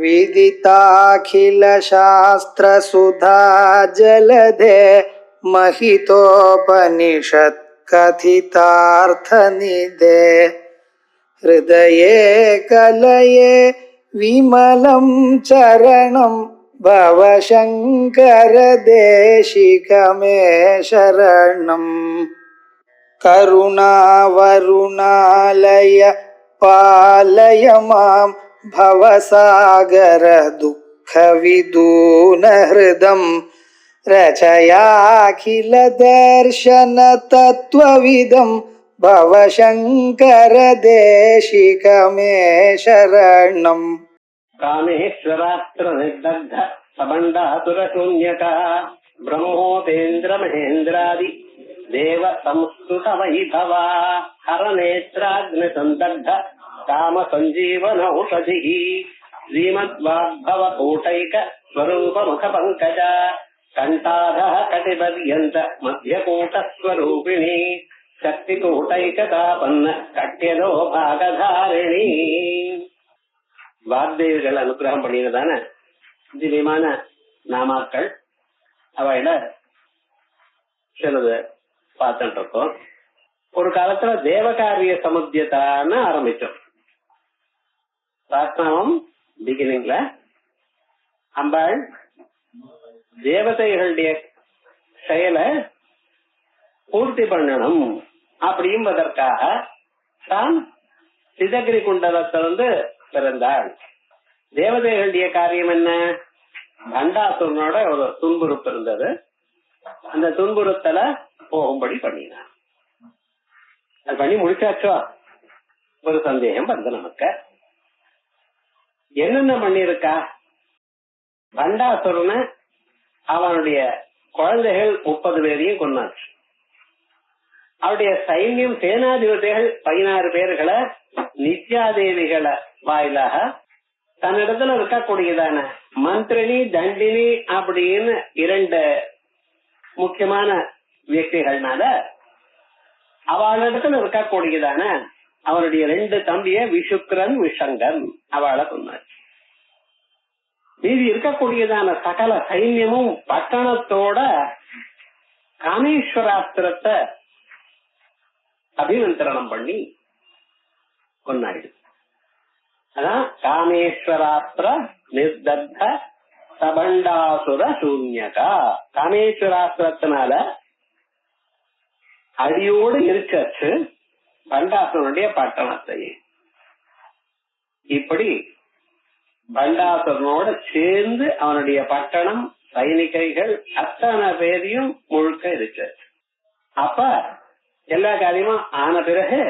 विदिताखिल शास्त्र सुधा जलधे महितोपनिषत् कथितार्थ निधे हृदये कलये विमलं चरणं भवशंकर देशिकमे शरणम् करुणावरुणालय पालय मां भवसागर दुःखविदून हृदं रचयाखिल दर्शन तत्त्वविदं भवशंकर देशिकमे शरणम् कामेश्वरास्त्र निर्दग्ध सबंडासुर शून्यका ब्रह्मोपेन्द्र महेन्द्रादि देव संस्तुत वैभवा हरनेत्राग्नि संदग्ध काम संजीवन औषधि श्रीमद्वाग्भव कूटैक स्वरूप मुख पंकज कंठाधः कटिपर्यन्त मध्यकूट स्वरूपिणी शक्तिकूटैकतापन्न कट्यदो भागधारिणी வாக்தேவிகள் அனுகிரகம் பண்ணினதான திவ்யமான நாமாக்கள் அவையில சிலது பார்த்துட்டு இருக்கோம். ஒரு காலத்துல தேவகாரிய சமுத்தியத்தான்னு ஆரம்பிச்சோம். சாத்நாமம் பிகினிங்ல அம்பாள் தேவதைகளுடைய செயலை பூர்த்தி பண்ணணும் அப்படிஎன்பதற்காக தான் சிதகிரி குண்டலத்திலிருந்து பிறந்தாள். தேவதைகளுடைய காரியம் என்ன? பண்டாசுரனோட ஒரு துன்புறுப்பு இருந்தது. அந்த துன்புறுத்தல போகும்படி பண்ணினான். அது பண்ணி முடிச்சாச்சோ? ஒரு சந்தேகம் வந்து நமக்கு என்னென்ன பண்ணிருக்கா? பண்டாசுரனை அவனுடைய குழந்தைகள் 30 பேரையும் கொன்னாச்சு. அவருடைய சைன்யம் சேனாதிபதிகள் 16 பேர்களை நித்யாதேவிகளை வாயிலாக தன்னிடத்துல இருக்கக்கூடியதான மந்திரினி தண்டினி அப்படின்னு 2 முக்கியமான வியக்திகள்னால அவளிடத்துல இருக்கக்கூடியதான அவருடைய 2 தம்பிய விஷுக்கரன் விஷங்கன் அவளை கொண்டாச்சு. மீதி இருக்கக்கூடியதான சகல சைன்யமும் பட்டணத்தோட காமேஸ்வராஸ்திரத்தை அபிமந்திரணம் பண்ணி கொண்டாயிடு. அதான் காமேஸ்வராஸ்திர நிர்தக்த சபண்டாசுர சூன்யகா. காமேஸ்வராஸ்திரத்தினால அடியோடு எரிச்சாச்சு பண்டாசுரனுடைய பட்டணத்தை. இப்படி பண்டாசுரனோட சேர்ந்து அவனுடைய பட்டணம் சைனிகைகள் அத்தனை பேரையும் முழுக்க எரிச்சாச்சு. அப்ப எல்லா காரியமும் ஆன பிறகு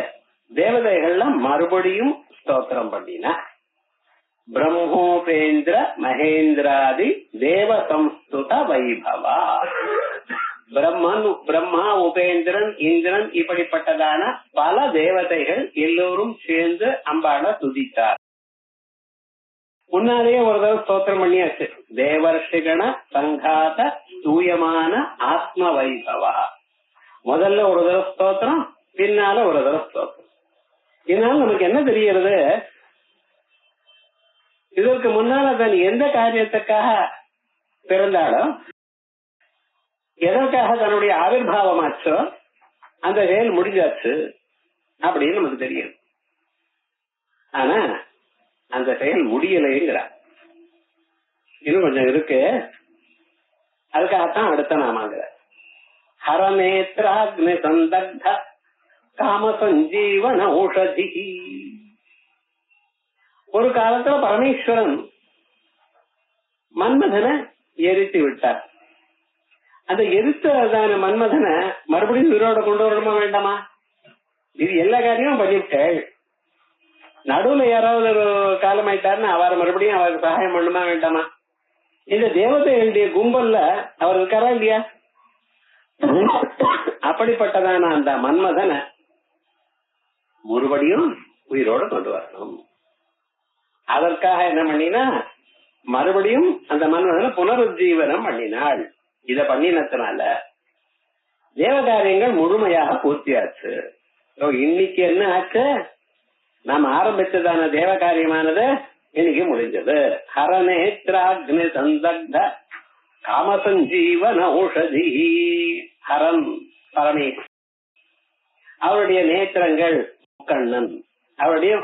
தேவதைகள்லாம் மறுபடியும் ஸ்தோத்திரம் பண்ணினா. பிரம்மோபேந்திர மகேந்திராதி தேவ சம்ஸ்துத வைபவா. பிரம்மா, உபேந்திரன், இந்திரன் இப்படிப்பட்டதான பல தேவதைகள் எல்லோரும் சேர்ந்து அம்பாள துதித்தார். முன்னாலேயே ஒரு தடவை ஸ்தோத்திரம் பண்ணியாச்சு. தேவர்ஷிகண சங்காத தூயமான ஆத்ம வைபவா. முதல்ல ஒரு தடவை ஸ்தோத்திரம், பின்னால ஒரு தடவை ஸ்தோத்திரம். இதனால நமக்கு என்ன தெரிகிறது? இதற்கு முன்னால தான் எந்த காரியத்துக்காக பிறந்தாலோ, எதற்காக தன்னுடைய ஆவிர்வாவமாச்சோ அந்த செயல் முடிஞ்சாச்சு அப்படின்னு நமக்கு தெரியும். ஆனா அந்த செயல் முடியலைங்கிறார். இன்னும் கொஞ்சம் இருக்கு. அதுக்காகத்தான் அடுத்த நாமாங்கிற ஹரநேத்ராக்னி சந்தக்த காம சஞ்சீவன ஓஷதி. ஒரு காலத்துல பரமேஸ்வரன் மன்மதனை எரித்து விட்டார். அந்த எரித்ததான மன்மதனை மறுபடியும் உயிரோட கொண்டு வரணுமா வேண்டாமா? இது எல்லா காரியமும் பண்ணிவிட்டாள். நடுவுல யாராவது ஒரு காலமாயிட்டாருன்னு அவரை மறுபடியும் அவருக்கு சகாயம் பண்ணுமா வேண்டாமா? இந்த தேவதைகளுடைய கும்பல்ல அவர் இருக்காரா இல்லையா? அப்படிப்பட்டதான அந்த மன்மதனை மறுபடியும் உயிரோட கொண்டு வரணும். அதற்காக என்ன பண்ணினா மறுபடியும் அந்த மன்மதனை புனருஜீவனம் பண்ணினாள். இத பண்ணினதுனால தேவகாரியங்கள் முழுமையாக பூர்த்தியாச்சு. இன்னைக்கு என்ன ஆச்சு? நாம் ஆரம்பிச்சதான தேவகாரியமானது இன்னைக்கு முடிஞ்சது. ஹரநேத்ராக்னி சந்தக்த காமசஞ்சீவன ஔஷதி. ஹரன் பரமேஸ்வரன், அவருடைய நேத்திரங்கள் கண்ணன், அவருடைய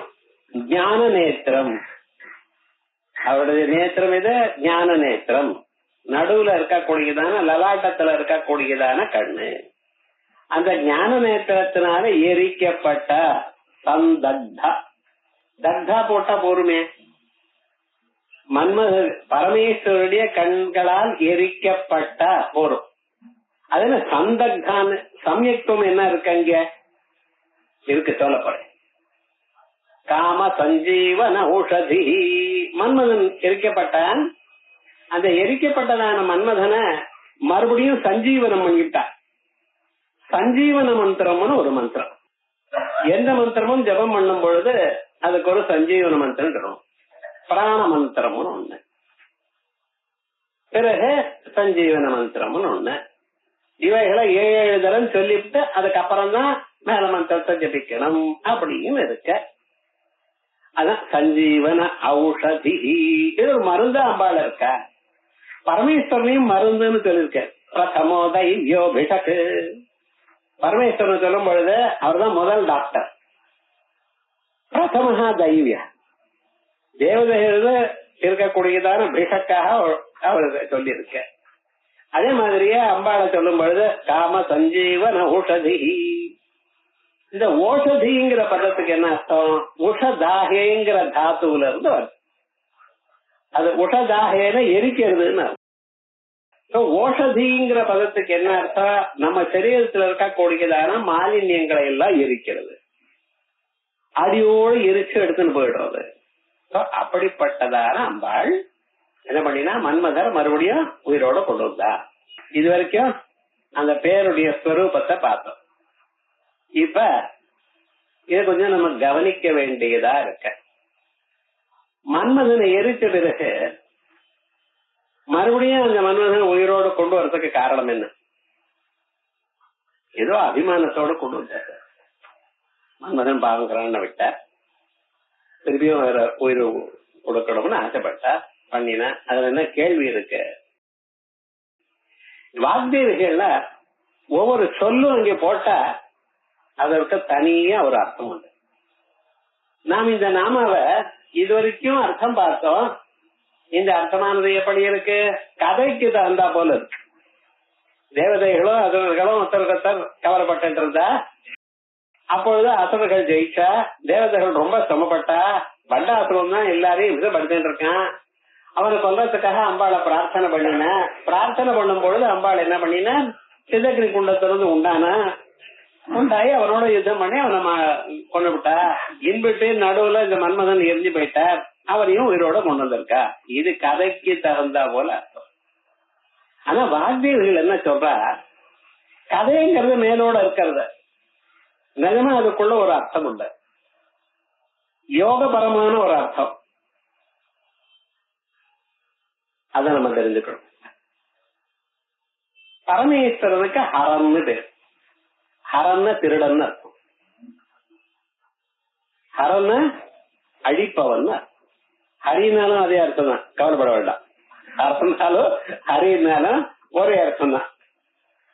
ஞான நேத்திரம், அவருடைய நேத்திரம் இது ஞான நேத்திரம். நடுவுல இருக்கக்கூடியதான லலாட்டத்துல இருக்கக்கூடியதான கண்ணு. அந்த ஞான நேத்திரத்தினால எரிக்கப்பட்ட சந்தக்தா. தக்தா போட்டா போருமே, மன்மத பரமேஸ்வருடைய கண்களால் எரிக்கப்பட்ட போரும். அதுல சந்தக்தான்னு சமயத்துவம் என்ன இருக்கு அங்க இருக்கு சொல்லப்படும். காம சஞ்சீவன ஔஷதி. மன்மதன் எரிக்கப்பட்டான். அந்த எரிக்கப்பட்டதான மன்மதனை மறுபடியும் சஞ்சீவனம் பண்ணிவிட்டான். சஞ்சீவன மந்திரம்னு ஒரு மந்திரம். எந்த மந்திரமும் ஜபம் பண்ணும் பொழுது அதுக்கு ஒரு சஞ்சீவன மந்திரம் தரும். பிராண மந்திரம்னு ஒண்ணு, பிறகு சஞ்சீவன மந்திரம்னு ஒண்ணு. இவைகளை 7 தரம் சொல்லிவிட்டு அதுக்கப்புறம் தான் மேல மந்திரத்தை ஜபிக்கணும் அப்படின்னு இருக்க. அதான் சஞ்சீவன ஔஷதி. இது ஒரு மருந்து அம்பாள் இருக்க. பரமேஸ்வரனையும் மருந்துன்னு சொல்லிருக்க. பிரதமோ தைவ்யோ பிஷக்கு. பரமேஸ்வரன் சொல்லும் பொழுது அவர் தான் முதல் டாக்டர். பிரதமஹா தைவ்ய, தேவதைகள் இருக்கக்கூடியதான பிஷக்காக அவர் சொல்லியிருக்க. அதே மாதிரியே அம்பாளை சொல்லும் பொழுது காம சஞ்சீவன ஔஷதி. இந்த ஓஷதிங்கிற பதத்துக்கு என்ன அர்த்தம்? உஷதாகேங்கிற தாத்துவுல இருந்து வருது. அது உஷதாகேன எரிக்கிறதுன்னு. ஓஷதிங்கிற பதத்துக்கு என்ன அர்த்தம்? நம்ம சரீரத்தில் இருக்கக்கூடியதான மாலின்யங்களை எல்லாம் எரிக்கிறது, அடியோடு எரிச்சு எடுத்துன்னு போயிடுறது. அப்படிப்பட்டதான அம்பாள் என்ன பண்ணினா மன்மதர் மறுபடியும் உயிரோட கொண்டு வந்தா. இது வரைக்கும் அந்த பேருடைய ஸ்வரூபத்தை பார்த்தோம். இப்ப இத கொஞ்சம் நம்ம கவனிக்க வேண்டியதா இருக்க. மன்மதனை எரிச்ச பிறகு மறுபடியும் அந்த மன்மதனை உயிரோடு கொண்டு வரதுக்கு காரணம் என்ன? ஏதோ அபிமானத்தோடு கொண்டு வந்தார். மன்மதன் பாவங்கிறான்னு விட்ட, திருப்பியும் வேற உயிர் கொடுக்கணும்னு ஆசைப்பட்டா பண்ணினா. அதுல என்ன கேள்வி இருக்கு? வாக்தேவிகள்ல ஒவ்வொரு சொல்லும் இங்க போட்டா அதற்கு தனியா ஒரு அர்த்தம் உண்டு. நாம் இந்த நாமாவை இதுவரைக்கும் அர்த்தம் பார்த்தோம். இந்த அர்த்தமானது எப்படி இருக்கு? கதைக்கு தகுந்தா போல இருக்கு. தேவதைகளும் அசுரர்களும் ஒருத்தர் கவலைப்பட்டு இருந்தா, அப்பொழுது அசுரர்கள் ஜெயிச்சா, தேவதைகள் ரொம்ப சிரமப்பட்டா, பண்டாசுரம் தான் எல்லாரையும் விதப்படுத்திட்டு இருக்கான். அவனை கொல்றதுக்காக அம்பாளை பிரார்த்தனை பண்ணின. பிரார்த்தனை பண்ணும் பொழுது அம்பாள் என்ன பண்ணினா, சிதகிரி குண்டத்திலிருந்து உண்டாயி அவனோட யுத்தம் பண்ணி அவனை கொண்டு விட்டா. இன்பிட்டு நடுவுல இந்த மன்மதன் எரிஞ்சு போயிட்டார், அவரையும் உயிரோட கொண்டு வந்திருக்கா. இது கதைக்கு தகுந்தா போல அர்த்தம். ஆனா வாக்தேவிகள் என்ன சொல்றா, கதைங்கிறது மேலோட இருக்கிறது, நிஜமா அதுக்குள்ள ஒரு அர்த்தம் உண்டு, யோகபரமான ஒரு அர்த்தம். அத நம்ம தெரிஞ்சுக்கணும். பரமேஸ்வரனுக்கு ஹரன்னு பேர். ஹரன்னு திருடன்னு அர்த்தம். ஹரன்னு அழிப்பவன். ஹரினாலும் அதே அர்த்தம் தான், கவலைப்பட வேண்டாம். ஹரனாலும் ஹரினாலும் ஒரே அர்த்தம் தான்.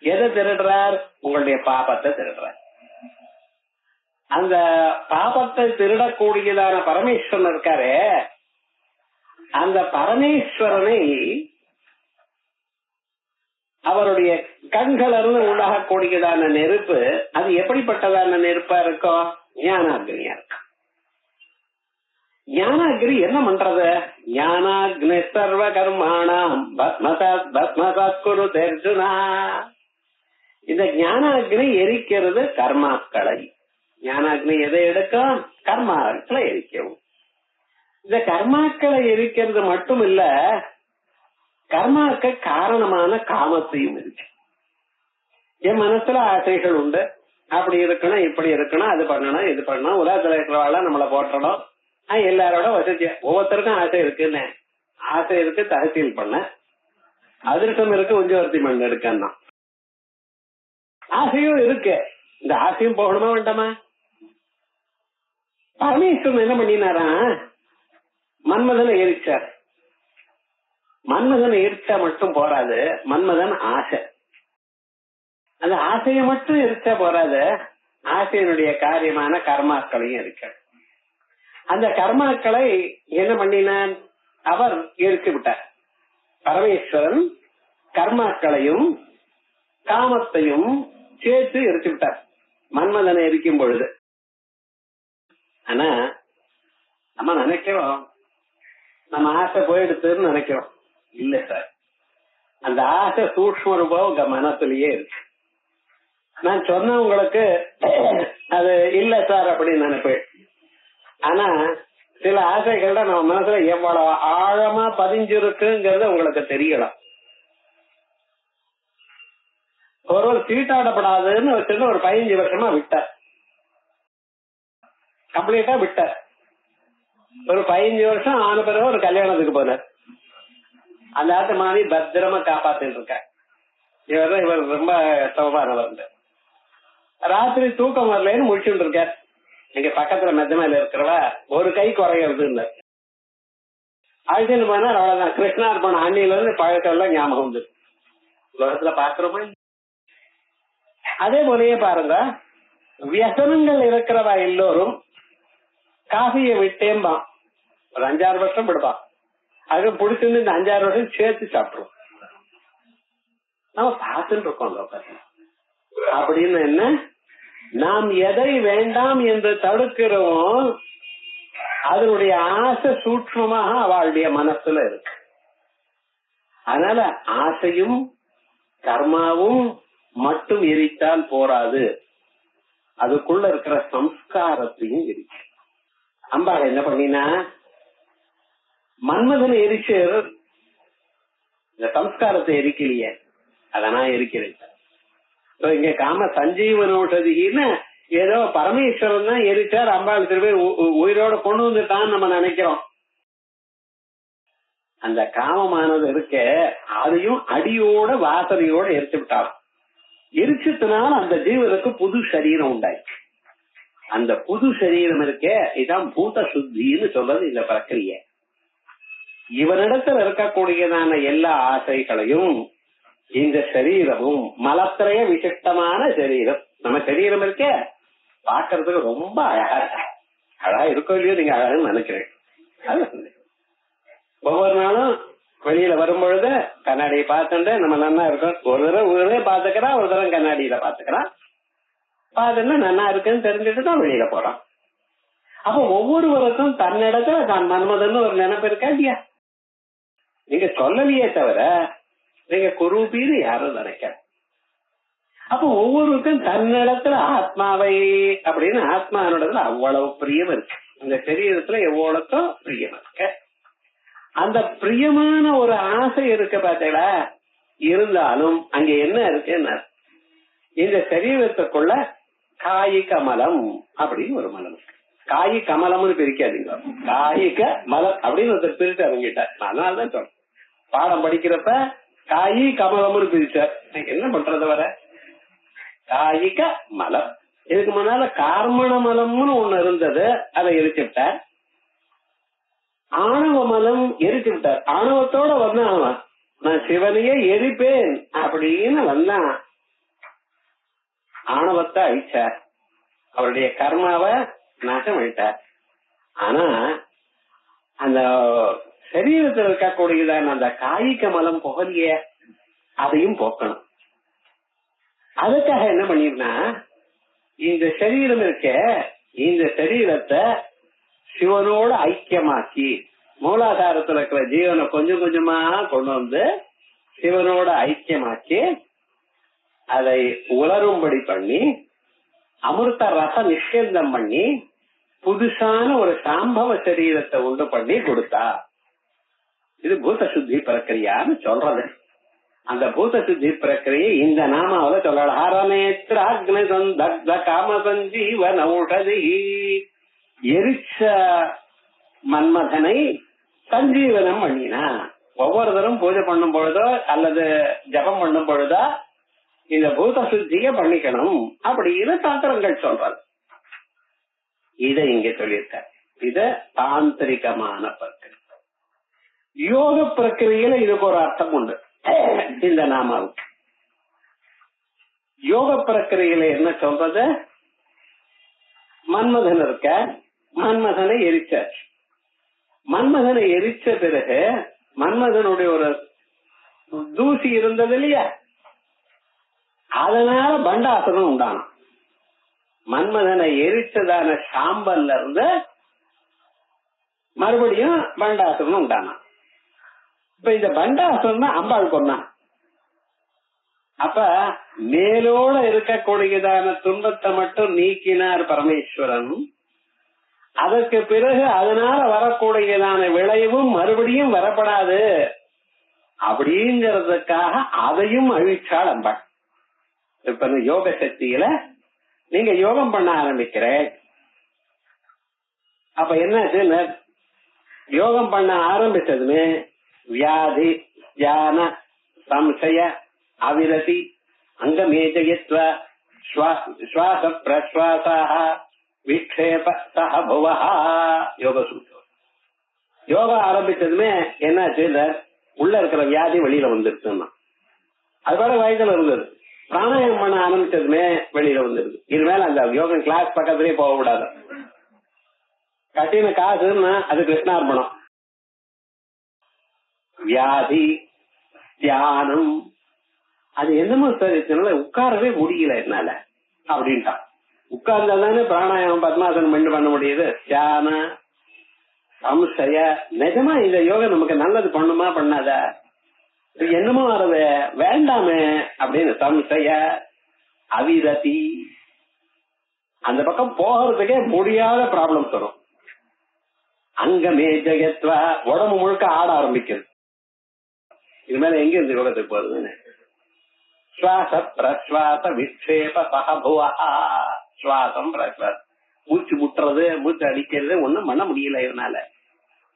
எதை திருடுறார்? உங்களுடைய பாபத்தை திருடுறார். அந்த பாபத்தை திருடக்கூடியதான பரமேஸ்வரன் இருக்காரு. அந்த பரமேஸ்வரனை அவருடைய கண்களிலிருந்து உண்டாகக்கூடியதான நெருப்பு, அது எப்படிப்பட்டதான நெருப்பா இருக்கும்? ஞானாக்னியா இருக்கும். ஞானாக்னி என்ன பண்றது? ஞானாக்னி சர்வ கர்மாணாம் பஸ்மசாத் குருதே அர்ஜுனா. இந்த ஞானாக்னி எரிக்கிறது கர்மாக்களை. ஞானாக்னி எதை எடுக்கும்? கர்மாக்களை எரிக்கவும். இந்த கர்மாக்களை எரிக்கிறது மட்டும் இல்ல, கர்மாக்க காரணமான காமத்தையும் இருக்கு. என் மனசுல ஆசைகள் உண்டு, அப்படி இருக்கணும், இப்படி இருக்கணும், அது பண்ணணும், இது பண்ணணும், உலகத்துல இருக்கிறவாள் நம்மளை போட்டணும், எல்லாரோட வசதி. ஒவ்வொருத்தருக்கும் ஆசை இருக்குன்னு. ஆசை இருக்கு தகசீல் பண்ண, அதிர்ஷ்டம் இருக்கு உஞ்சவர்த்தி மண் எடுக்கன்னா. ஆசையும் இருக்கு. இந்த ஆசையும் போகணுமா வேண்டாமா? பரமேஸ்வரன் என்ன பண்ணினாரா, மன்மதனை எரிச்சார். மன்மதனை எரிச்சா மட்டும் போராது, மன்மதன் ஆசை. அந்த ஆசையை மட்டும் எரிச்சா போராது, ஆசையினுடைய காரியமான கர்மாக்களையும் இருக்க. அந்த கர்மாக்களை என்ன பண்ணினான்? அவர் எரிச்சு விட்டார். பரமேஸ்வரன் கர்மாக்களையும் காமத்தையும் சேர்த்து எரிச்சு விட்டார் மன்மதனை எரிக்கும் பொழுது. ஆனா நம்ம நினைக்கிறோம் நம்ம ஆசை போயிடுத்துன்னு நினைக்கிறோம். இல்ல சார், அந்த ஆசை சூக்ஷ்ம ரூபம் உங்க மனசுலயே இருக்கு. நான் சொன்ன உங்களுக்கு அது இல்ல சார் அப்படின்னு நினைப்பேன். ஆனா சில ஆசைகள்ல நம்ம மனசுல எவ்வளவு ஆழமா பதிஞ்சிருக்குங்கிறது உங்களுக்கு தெரியலாம். ஒருவர் சீட்டாடப்படாதுன்னு வச்சிருந்து ஒரு 15 வருஷமா விட்டார், கம்ப்ளீட்டா விட்டார். ஒரு 15 வருஷம் ஆன பிறகு ஒரு கல்யாணத்துக்கு போனார். அந்த ஆட்டு மாதிரி பத்திரமா காப்பாத்திட்டு இருக்க. இவர் ரொம்ப சோபானவர். ராத்திரி தூக்கம் வரலன்னு முடிச்சுட்டு இருக்கார். இங்க பக்கத்துல மெத்த மேல இருக்கிறவ ஒரு கை குறையிறது அழைச்சிட்டு போனா அவ்வளவுதான். கிருஷ்ணார்பணம் அண்ணில இருந்து பழக்கம் எல்லாம் ஞாபகம் வந்து உலகத்துல பாக்குறோமா. அதே போலயே பாருங்க, வியசனங்கள் இருக்கிறவா எல்லோரும் காஃபியை விட்டேம்பான். ஒரு 5-6 வருஷம் விடுப்பான். அது பிடிச்சிருந்து இந்த 5-6 வருஷம் சேர்த்து சாப்பிடுவோம். நம்ம பார்த்துட்டு இருக்கோம். அப்படின்னு என்ன, நாம் எதை வேண்டாம் என்று தடுக்கிறோமோ அதனுடைய ஆசை சூட்சமாக அவளுடைய மனசுல இருக்கு. அதனால ஆசையும் கர்மாவும் மட்டும் எரித்தால் போராது, அதுக்குள்ள இருக்கிற சம்ஸ்காரத்தையும் எரிச்சு. அம்பாள் என்ன பண்ணினா, மன்மதனை எரிச்சு இந்த சம்ஸ்காரத்தை எரிக்கலையே, அதை நான் எரிக்கிறேன். இங்க காம சஞ்சீவனோஷதின்னு ஏதோ பரமேஸ்வரன் தான் எரிச்சார், அம்பாள் திருப்பி உயிரோட கொண்டு வந்துட்டான்னு நம்ம நினைக்கிறோம். அந்த காமமானது இருக்க அதையும் அடியோட வாசனையோட எரிச்சு விட்டாலும், எரிச்சதுனால அந்த ஜீவனுக்கு புது சரீரம் உண்டாயிடுச்சு. அந்த புது சரீரம் இருக்க இதான் பூத சுத்தின்னு சொல்றது இந்த பிரக்கிரிய. இவனிடத்துல இருக்கக்கூடியதான எல்லா ஆசைகளையும் இந்த சரீரமும் மலத்திரைய விசிஷ்டமான சரீரம். நம்ம சரீரம் இருக்க பாக்குறதுக்கு ரொம்ப அழகா இருக்கோ இல்லையோ, நீங்க அழகுன்னு நினைக்கிறேன். ஒவ்வொரு நாளும் வெளியில வரும்பொழுது கண்ணாடியை பார்த்துட்டு நம்ம நல்லா இருக்கோம். ஒரு தடவை ஊரே பாத்துக்கிறா, ஒரு தடவை கண்ணாடியில பாத்துக்கிறான். பார்த்துட்டு நல்லா இருக்குன்னு தெரிஞ்சுட்டு தான் வெளியில போறான். அப்ப ஒவ்வொருவருக்கும் தன்னிடத்துல தான் மன்மதன்னு ஒரு நினைப்பு இருக்கா இல்லையா? நீங்க சொல்லலையே தவிர நீங்க குரூபின்னு யாரும் நினைக்க. அப்ப ஒவ்வொருவருக்கும் தன்னிடத்துல ஆத்மாவை அப்படின்னு ஆத்மானோடத்துல அவ்வளவு பிரியம் இருக்கு. இந்த சரீரத்துல எவ்வளவுக்கும் பிரியம் இருக்கு. அந்த பிரியமான ஒரு ஆசை இருக்க பார்த்தீங்களா, இருந்தாலும் அங்க என்ன இருக்குன்னா, இந்த சரீரத்துக்குள்ள காயிக மலம் அப்படின்னு ஒரு மலம் இருக்கு. காயி கமலம்னு பிரிக்காதீங்க, காயிக மலம் அப்படின்னு ஒருத்தர் பிரிச்சு அவங்கிட்டார். அதனாலதான் சொல்றேன், பாடம் படிக்கிறப்ப காயி கமலம்னு பிரிச்சார். என்ன பண்றது வர காயிக மலம். இதுக்கு முன்னால கார்மண மலம்னு ஒண்ணு இருந்தது, அதை எரிச்சு விட்டார். ஆணவ மலம் எரிச்சு விட்டார். ஆணவத்தோட வந்தான், நான் சிவனையே எரிப்பேன் அப்படின்னு வந்தான். ஆணவத்தை அழிச்சார், அவருடைய கர்மாவை நாசம் அழித்தார். ஆனா அந்த சரீரத்தில் இருக்கக்கூடியதான அந்த காய்க மலம் புகழிய அதையும் போக்கணும். அதுக்காக என்ன பண்ணிருந்தா, இந்த சரீரம் இருக்க இந்த சரீரத்தை சிவனோட ஐக்கியமாக்கி, மூலாதாரத்துல இருக்கிற ஜீவனை கொஞ்சம் கொஞ்சமா கொண்டு வந்து சிவனோட ஐக்கியமாக்கி அதை உலரும்படி பண்ணி அமிர்த ரச நிஷேதம் பண்ணி புதுசான ஒரு சாம்பவ சரீரத்தை உண்டு பண்ணி கொடுத்தா. இது பூத சுத்தி பிரக்கிரியான்னு சொல்றது. அந்த பூத சுத்தி பிரக்கிரியை இந்த நாமாவில சொல்லலாம். ஹரநேத்ராக்னி காம சஞ்சீவன ஔஷதி. எரிச்ச மன்மதனை சஞ்சீவனம் பண்ணினா. ஒவ்வொரு தரம் பூஜை பண்ணும் பொழுதோ அல்லது ஜபம் பண்ணும் பொழுதோ இந்த பூத சுத்திய பண்ணிக்கணும் அப்படின்னு தந்திரங்கள் சொல்றது. இதை இங்க சொல்லியிருக்க. இது தாந்திரிகமான பிரக்கிரியை. யோக பிரக்கிரியில இதுக்கு ஒரு அர்த்தம் உண்டு. இந்த நாமாவுக்கு யோக பிரக்கிரியில என்ன சொல்றது? மன்மதன் இருக்க, மன்மதனை எரிச்சாச்சு. மன்மதனை எரிச்ச பிறகு மன்மதனுடைய ஒரு தூசி இருந்தது இல்லையா, அதனால பண்டாசுரன் உண்டான. மன்மதனை எரிச்சதான சாம்பல்ல இருந்து மறுபடியும் பண்டாசுரன் உண்டான. இப்ப இந்த பண்டாசுரன் தான் அம்பாள் கொண்டான். அப்ப மேலோட இருக்கக்கூடியதான துன்பத்தை மட்டும் நீக்கினார் பரமேஸ்வரன். அதற்கு பிறகு அதனால வரக்கூடியதான விளைவும் மறுபடியும் வரப்படாது அப்படிங்கறதுக்காக அதையும் அழிச்சாள் அம்பாள். இப்ப யோக சக்தியில நீங்க யோகம் பண்ண ஆரம்பிக்கிற, அப்ப என்ன யோகம் பண்ண ஆரம்பிச்சதுமே வியாதி, தியான, சம்சய, அவிரதி, அங்கமேஜயத்வ, ஸ்வாச பிரஸ்வாசாக, விக்ஷேப சஹபுவா யோக சூத்திரம். யோகா ஆரம்பிச்சதுமே என்னாச்சு, உள்ள இருக்கிற வியாதி வெளியில வந்துருச்சுன்னா அது கூட வயதுல இருந்தது. பிராணாயம் பண்ண ஆரம்பிச்சதுமே வெளியில வந்துருது. இனிமேல் அந்த யோகா கிளாஸ் பக்கத்திலே போக கூடாது. கட்டின காசுன்னா அது கிருஷ்ணார்பணம். வியாதி, தியானம், அது என்னமோ சார் உட்காரவே முடியல என்னால அப்படின்ட்டான். உட்கார்ந்தாதானே பிராணாயாமம் பத்மாசனம் பண்ண முடியுது. தியான, சம்சய, நிஜமா இந்த யோகா நமக்கு நல்லது பண்ணுமா பண்ணாத, என்னமோ வரது வேண்டாமே அப்படின்னு சம்சய, அவிரதி, அந்த பக்கம் போகிறதுக்கே முடியாத ப்ராப்ளம்ஸ் வரும். அங்கமே ஜெயத்வ, உடம்பு முழுக்க ஆட ஆரம்பிக்கிறது. இது மேல எங்க இருந்து யோகத்துக்கு போறதுன்னு. சுவாச பிரஸ்வாச விக்ஷேப சஹபுவா, சுவாசம் பிரஸ்வாசம், மூச்சு முட்டுறது, மூச்சு அடிக்கிறது ஒண்ணும் பண்ண முடியல. இதனால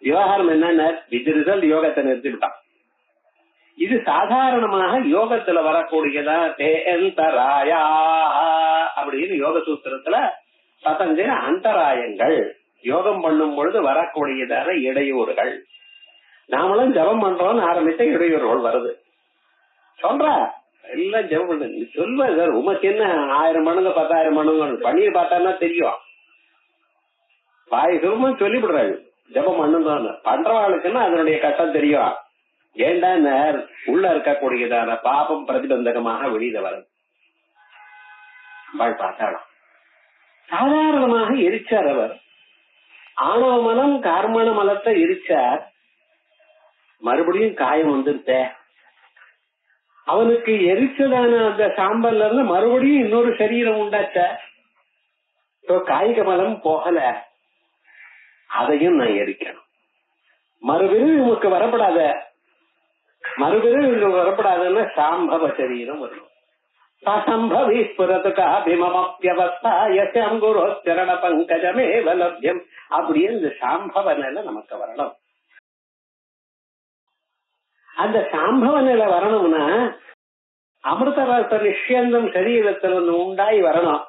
விவகாரம் என்னன்னா இது ரிசல்ட் யோகத்தை நிறுத்திவிட்டான். இது சாதாரணமாக யோகத்துல வரக்கூடியதா தேந்தராயா அப்படின்னு யோக சூத்திரத்துல பதஞ்சலி அந்தராயங்கள், யோகம் பண்ணும் பொழுது வரக்கூடியதான இடையூறுகள். நாமளும் ஜபம் பண்றோம்னு ஆரம்பிச்ச இடையூறுகள் வருது. சொல்ற எல்லாம் ஜபம் பண்ணு சொல்வ சார், உமக்கு என்ன 1000 மடங்கு 10,000 மடங்கு பண்ணி பார்த்தான்னா தெரியும். வாய் சும்மா சொல்லிவிடுறாரு ஜபம் பண்ணுங்க, பண்றவாளுக்குன்னா அதனுடைய கஷ்டம் தெரியும். ஏண்டா உள்ள இருக்கக்கூடியதான பாபம் பிரதிபந்தகமாக வெளியில வருது. பார்த்தாலும் சாதாரணமாக எரிச்சார் அவர். ஆணவ மலம் கார்மண மலத்தை எரிச்சார். மறுபடியும் காயம் வந்துருத்த. அவனுக்கு எரிச்சதான அந்த சாம்பல்ல இருந்து மறுபடியும் இன்னொரு சரீரம் உண்டாச்ச. காய்க மலம் போகல, அதையும் நான் எரிக்கணும். மறுபிறகு நமக்கு வரப்படாத, மறுபிறகு வரப்படாதுன்னா சாம்பவ சரீரம் வரும். அப்படியே இந்த சாம்பவ நிலை நமக்கு வரணும். அந்த சாம்பவ நிலை வரணும்னா அமிர்தரச நிஷ்யந்தம் சரீரத்திலிருந்து உண்டாய் வரணும்.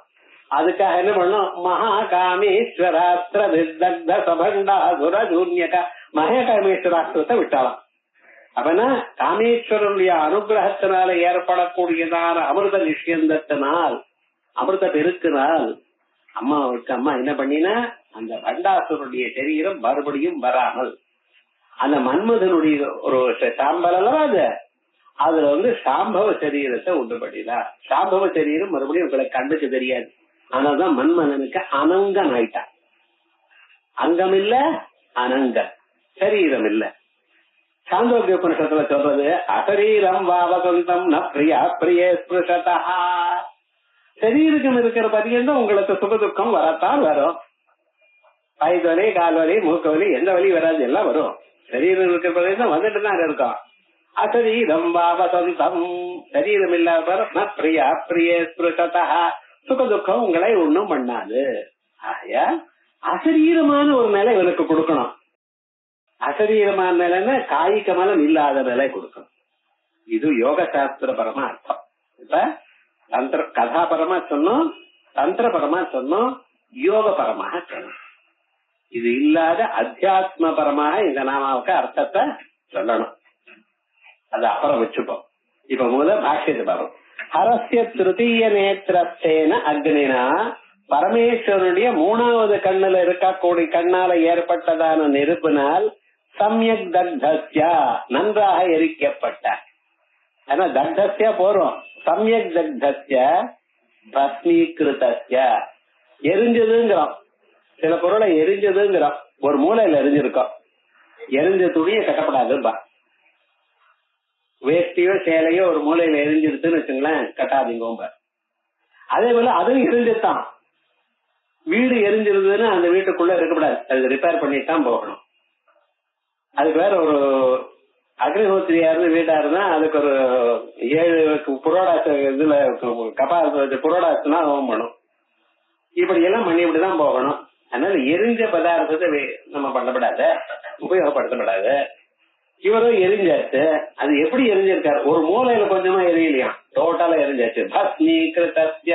அதுக்காக என்ன பண்ணணும், மகாகாமேஸ்வராஸ்திரபண்டாசுரூன்யக மகாகாமேஸ்வராஸ்திரத்தை விட்டாலாம். அப்பனா காமேஸ்வரனுடைய அனுகிரகத்தினால ஏற்படக்கூடியதான அமிர்த நிஷ்யந்தத்தினால், அமிர்த பெருக்கினால் அம்மாவுக்கு அம்மா என்ன பண்ணினா அந்த பண்டாசுரனுடைய சரீரம் மறுபடியும் வராமல் அந்த மன்மதனுடைய ஒரு சாம்பல் அல்லவா அதுல சாம்பவ சரீரத்தை உண்டு பண்ணினா. சாம்பவ சரீரம் மறுபடியும் உங்களுக்கு கண்ணுக்கு தெரியாது. ஆனால்தான் மன்மதனுக்கு அனங்கன் ஆயிட்டான். அங்கம் இல்ல, அனங்க சரீரம் இல்ல. சாந்தோக்கிய உபனிஷத்துல சொல்றது அசரீரம் வாவசந்தம் ந பிரியா பிரியே ஸ்பிருஷதா. சரீரம் இருக்கிற பதியம் உங்களுக்கு சுக துக்கம் வரத்தான் வரும். வயிற்று வலி, கால் வலி, மூக்க வலி, எந்த வலி வராது, எல்லாம் வரும். சரீரம் இருக்கிற பதியம் வந்துட்டு தான் இருக்கும். அசரீரம் வாவசந்தம், சரீரம் இல்லாத ந பிரியா பிரியே ஸ்பிருஷதா, சுக துக்கம் உங்களை ஒண்ணும் பண்ணாது. ஆயா அசரீரமான ஒரு நிலை இவனுக்கு கொடுக்கணும். அசரீரமான நிலைன்னா காய்க மலம் இல்லாத நிலை கொடுக்கணும். இது யோக சாஸ்திர பரமா அர்த்தம். இப்ப தந்திர கதாபரமா சொன்னோம், தந்திர பரமா சொன்னோம், யோக பரமாக சொன்னோம். இது இல்லாத அத்தியாத்ம பரமாக இந்த நாமாவுக்கு அர்த்தத்தை சொல்லணும். அது அப்புறம் வச்சுப்போம். இப்ப முதல்ல பாஷ்யத்தை பார்ப்போம். ஹரஸ்ய திருத்தீய நேத்திரத்தேன அக்னினா, பரமேஸ்வரனுடைய மூணாவது கண்ணுல இருக்கக்கூடிய கண்ணால ஏற்பட்டதான நெருப்பினால் சம்யக் தக்தஸ்யா, நன்றாக எரிக்கப்பட்ட. ஆனா தக்தஸ்யா போறோம், சம்யக் தக்தஸ்ய பஸ்மீகிருதஸ்ய, எரிஞ்சதுங்கிறோம். சில பொருளை எரிஞ்சதுங்கிறோம். ஒரு மூலையில எரிஞ்சிருக்கோம், எரிஞ்ச துணியை கட்டப்படாதுப்பா. வேஷ்டியோ சேலையோ ஒரு மூலையில எரிஞ்சிருச்சுன்னு வச்சுங்களேன், கட்டாதீங்க. அதே போல அதுவும் எரிஞ்சுதான். வீடு எரிஞ்சிருந்ததுன்னு அந்த வீட்டுக்குள்ள இருக்கக்கூடாது, அது ரிப்பேர் பண்ணிட்டு தான் போகணும். அதுக்கு வேற ஒரு அக்னிஹோத்திரியா இருந்து வீடா இருந்தா அதுக்கு ஒரு 7 புரோடாச இதுல புரோடாசுனா ஹோமம் பண்ணும். இப்படி எல்லாம் பண்ணி இப்படிதான் போகணும். அதனால எரிஞ்ச பதார்த்தத்தை நம்ம பண்ணப்படாத, உபயோகப்படுத்தப்படாது. இவரும் எரிஞ்சாச்சு. அது எப்படி எரிஞ்சிருக்காரு? ஒரு மூலையில கொஞ்சமா எரியலையா, டோட்டலா எரிஞ்சாச்சு. பஸ்மீகிருதஸ்ய